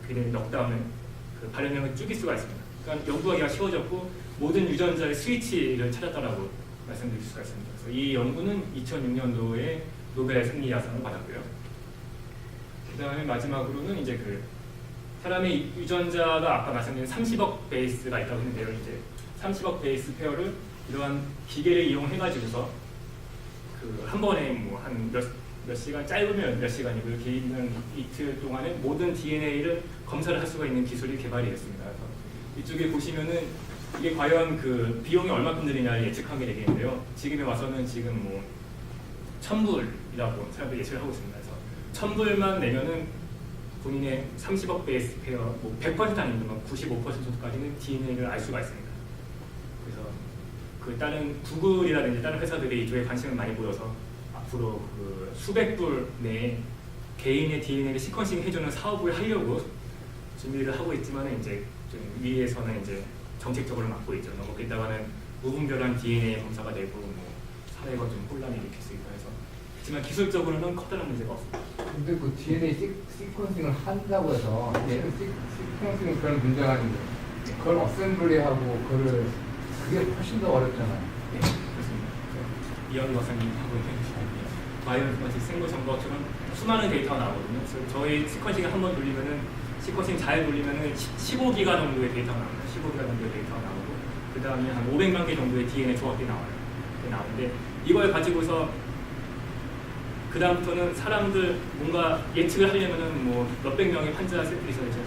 걔네 넉다운을 그 발현량을 줄일 수가 있습니다. 그러니까 연구하기가 쉬워졌고 모든 유전자의 스위치를 찾았다라고 말씀드릴 수가 있습니다. 그래서 이 연구는 2006년도에 노벨 생리학상을 받았고요. 그 다음에 마지막으로는 이제 그 사람의 유전자가 아까 말씀드린 30억 베이스가 있다고 했는데요. 이제 30억 베이스 페어를 이러한 기계를 이용해가지고서 그 한 번에 뭐 한 몇 시간 짧으면 몇 시간이고요. 길면 이틀 동안에 모든 DNA를 검사를 할 수가 있는 기술이 개발이 됐습니다. 그래서 이쪽에 보시면은 이게 과연 그 비용이 얼마큼 드느냐를 예측하게 되겠는데요. 지금에 와서는 지금 뭐 1000불이라고 사람들이 예측을 하고 있습니다. 그래서 1000불만 내면은 본인의 30억 베이스 페어 뭐 100% 아니면 95% 정도까지는 DNA를 알 수가 있습니다. 그래서 그 다른 구글이라든지 다른 회사들이 이쪽에 관심을 많이 보여서 앞으로 그 수백 불 내에 개인의 DNA를 시퀀싱 해주는 사업을 하려고 준비를 하고 있지만 이제 좀 위에서는 이제 정책적으로 막고 있죠. 너무 게다가는 무분별한 DNA 검사가 되고 뭐 사회가 좀 혼란이 일으킬 수 있고 해서 하지만 기술적으로는 커다란 문제가 없습니다. 근데 그 DNA 시퀀싱을 한다고 해서 얘는 시퀀싱은 그런 문제가 아닌데 그걸 어셈블리하고 그게 훨씬 더 어렵잖아요. 네, 그렇습니다. 이현우 박사님 하고 해주시고 바이오인포마틱 생물정보처럼 수많은 데이터가 나오거든요. 그래서 저희 시퀀싱을 한번 돌리면은 시퀀싱 잘 돌리면은 15기가 정도의 데이터가 나옵니다. 15기가 정도의 데이터가 나오고 그 다음에 한 500만 개 정도의 DNA 조합이 나와요. 나오는데 이걸 가지고서 그 다음부터는 사람들 뭔가 예측을 하려면은 뭐 몇백 명의 환자 샘플이 있어야 되죠.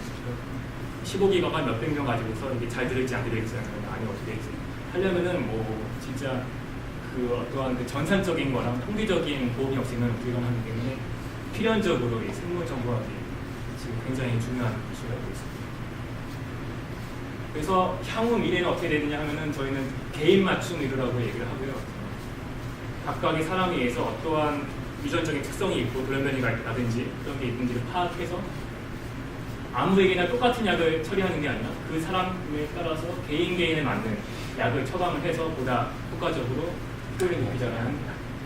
15기가가 몇백 명 가지고서 이게 잘 들을지 안 들을지 아니면 어떻게 될지 하려면은 뭐 진짜 그 어떠한 그 전산적인 거랑 통계적인 도움이 없이는 불가능하기 때문에 필연적으로 이 생물 정보학이 지금 굉장히 중요한 이슈가 되고 있습니다. 그래서 향후 미래는 어떻게 되느냐 하면은 저희는 개인 맞춤 의료라고 얘기를 하고요. 각각의 사람에 의해서 어떠한 유전적인 특성이 있고 돌연변이가 있다든지 그런 게 있는지를 파악해서 아무에게나 똑같은 약을 처리하는 게 아니라 그 사람에 따라서 개인에 맞는 약을 처방을 해서 보다 효과적으로 효율이 높이잖아요.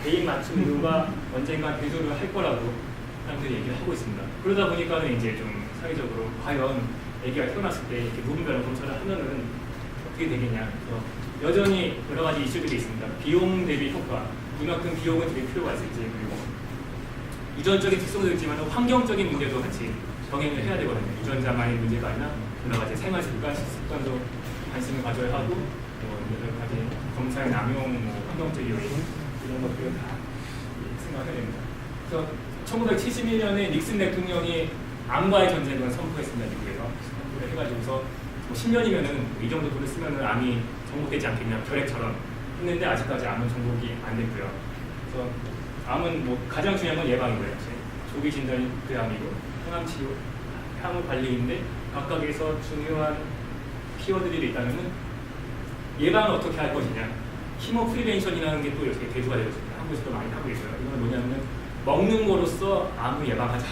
개인 맞춤 이유가 언젠가 대조를 할 거라고 사람들이 얘기를 하고 있습니다. 그러다 보니까는 이제 좀 사회적으로 과연 아기가 태어났을 때 이렇게 무분별한 검사를 하면은 어떻게 되겠냐. 그래서 여전히 여러 가지 이슈들이 있습니다. 비용 대비 효과, 이만큼 비용을 드릴 필요가 있을지, 그리고 유전적인 특성도 있지만 환경적인 문제도 같이 병행을 해야 되거든요. 유전자만의 문제가 아니라 여러 가지 생활 습관, 식습관도 관심을 가져야 하고, 여러 가지 검사의 남용, 환경적 요인 이런 것들을 다 생각해야 됩니다. 그래서 1971년에 닉슨 대통령이 암과의 전쟁을 선포했습니다. 미국에서 선포를 해가지고서 10년이면은 이 정도 돈을 쓰면은 암이 정복되지 않겠냐, 결핵처럼 했는데 아직까지 암은 정복이 안 됐고요. 그래서 암은 가장 중요한 건 예방이고요. 조기 진단이 그 암이고, 항암 치료, 항암 관리인데 각각에서 중요한 키워드들이 있다면은 예방을 어떻게 할 것이냐, 키모 프리벤션이라는 게 또 이렇게 대두가 되고 있습니다. 한국에서도 많이 하고 있어요. 이건 뭐냐면은 먹는 거로써 암을 예방하자.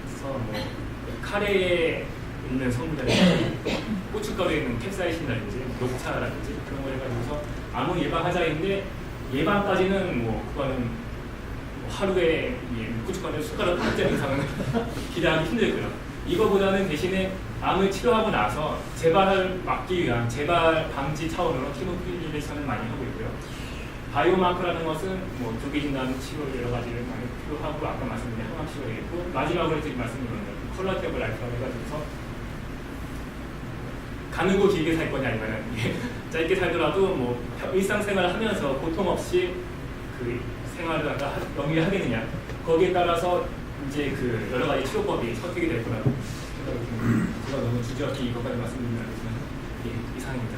그래서 카레에 있는 성분이라든지 고춧가루에 있는 캡사이신이라든지 녹차라든지 그런 걸 해가지고서 암을 예방하자인데 예방까지는 그거는 하루에 고춧가루 숟가락 한 잔 이상은 기대하기 힘들고요. 이거보다는 대신에 암을 치료하고 나서 재발을 막기 위한 재발 방지 차원으로 키모프리벤션을 많이 하고 있고요. 바이오마크라는 것은 조기 진단 치료 여러 가지를 많이 필요하고, 아까 말씀드린 항암 치료가 있고, 마지막으로 드린 말씀드린 콜라테럴 라이프라고 해가지고서 가늘고 길게 살 거냐 아니면 짧게 살더라도 일상생활을 하면서 고통 없이 그 생활을 영위하겠느냐, 거기에 따라서 이제 그 여러 가지 치료법이 선택이 될 거라고 생각이 듭니다. 제가 너무 주저없이 이것까지 말씀드리면 안 되지만 이상입니다.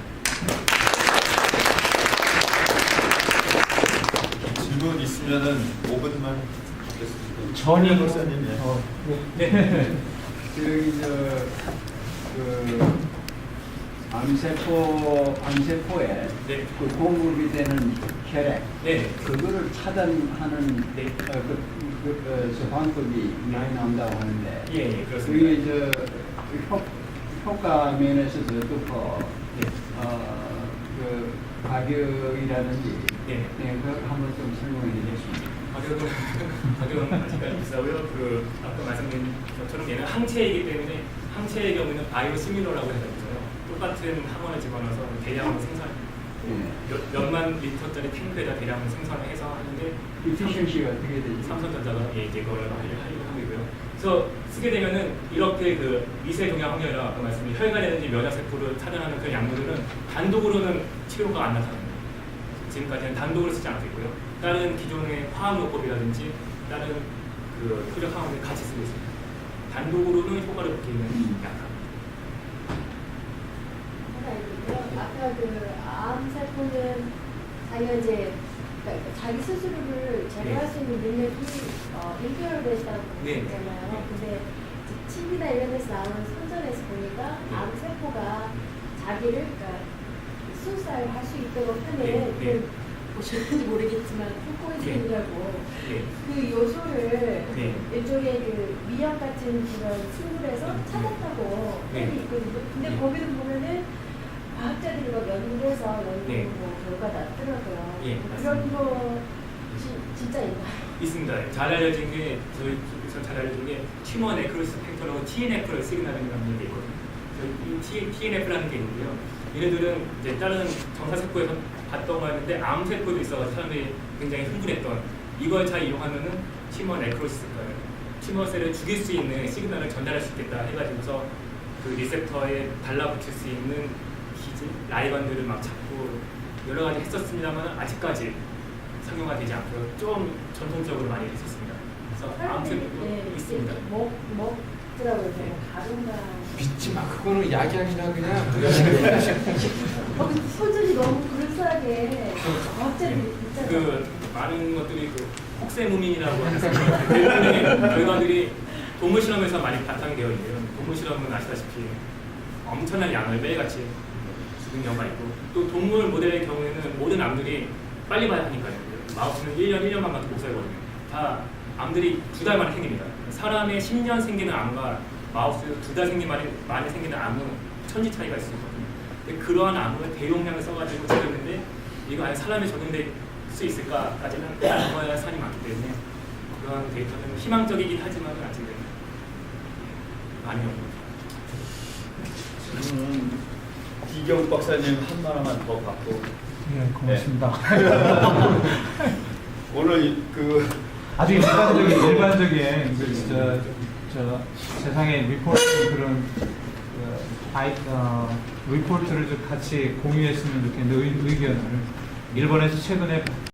질문 있으면은 5분만 받겠습니다. 전이 박사님. 네. 암세포에 네. 그 공급이 되는 혈액, 네. 그거를 차단하는 네. 저 방법이 많이 나온다고 하는데, 예, 그렇습니다. 그게 효과 면에서도 또 네. 그 가격이라든지, 네. 그걸 한번 좀 설명해 주시겠습니까? 가격은 아직까지 비싸고요. 아까 말씀드린 것처럼 얘는 항체이기 때문에, 항체의 경우는 바이오 시밀러라고 해가지고요. 똑같은 항원을 집어넣어서 대량으로 생산, 몇만 리터짜리 탱크에다 대량으로 생산을 해서 하는데, 이피션시가 어떻게 되지? 삼성전자가 이제 그걸 하려고 하고 있고요. 그래서 쓰게 되면은 이렇게 그 미세 동양 확률이나 아까 말씀드린 혈관이라든지 면역세포를 차단하는 그런 약물들은 단독으로는 치료가 안 나타납니다. 지금까지는 단독으로 쓰지 않고 있고요. 다른 기존의 화학요법이라든지 다른 그 표적 항원을 같이 쓰고 있습니다. 단독으로는 효과를 볼수 있는 약합니다. 아까 그 암세포는 자기가 이제 그러니까 자기 스스로를 제거할 수 있는 능력이 1개월 됐다고 네. 했잖아요. 근데 TV나 이런 데서 나오는 선전에서 보니까 암세포가 자기를 그러니까 수술을 할 수 있도록 하는 그 보시는지 모르겠지만 포코이즌이라고 그 요소를 일종의 그 미약 같은 그런 식물에서 찾았다고 하고 있거든요. 근데 거기도 보면은 과학자들이 막 연구를 해서 결과가 났더라고요. 그런 거 진짜 있나요? 있습니다. 잘 알려진 게, 저희에서 잘 알려진 게 튜머 네크로시스 팩터라고 TNF를 시그널이라는 게 있거든요. 이 TNF라는 게 있는데요. 얘네들은 이제 다른 정사세포에서 봤던 거였는데 암세포도 있어가지고 사람들이 굉장히 흥분했던, 이걸 잘 이용하면은 튜머 네크로시스가 튜머셀을 죽일 수 있는 시그널을 전달할 수 있겠다 해가지고서 그 리셉터에 달라붙일 수 있는 기질, 라이건들을 막 찾고 여러 가지 했었습니다만 아직까지 상용화 되지 않고요. 좀 전통적으로 많이 했었습니다. 그래서 암세포도 있습니다. 먹더라고요. 가lum가. 믿지 마. 그거는 약이 아니라 그냥 소질이 너무 그럴싸하게 과학자들이 있잖아요. 그 많은 것들이 그 혹세무민이라고 하는 대부분의 결과들이 동물 실험에서 많이 바탕이 되어 있는데요. 동물 실험은 아시다시피 엄청난 양을 매일같이 죽은 경우가 있고, 또 동물 모델의 경우에는 모든 암들이 빨리 봐야 하니까요. 마우스는 1년만 가도 못 살거든요. 다 암들이 2달 만에 생깁니다. 사람의 10년 생기는 암과 마우스 2달 만에 생기는 암은 천지 차이가 있을 거거든요. 근데 그러한 암을 대용량을 써가지고 찍었는데 이거 아예 사람에 적용될 수 있을까까지는 공부해야 할 사안이 많기 때문에 그런 데이터는 희망적이긴 하지만 아직은 많이 없는. 이경 박사님 한마디만 더 받고 예, 고맙습니다. 오늘 그 아주 일반적인 그 진짜 저 세상에 리포트 그런 리포트를 좀 같이 공유했으면 좋겠는데 의견을 일본에서 최근에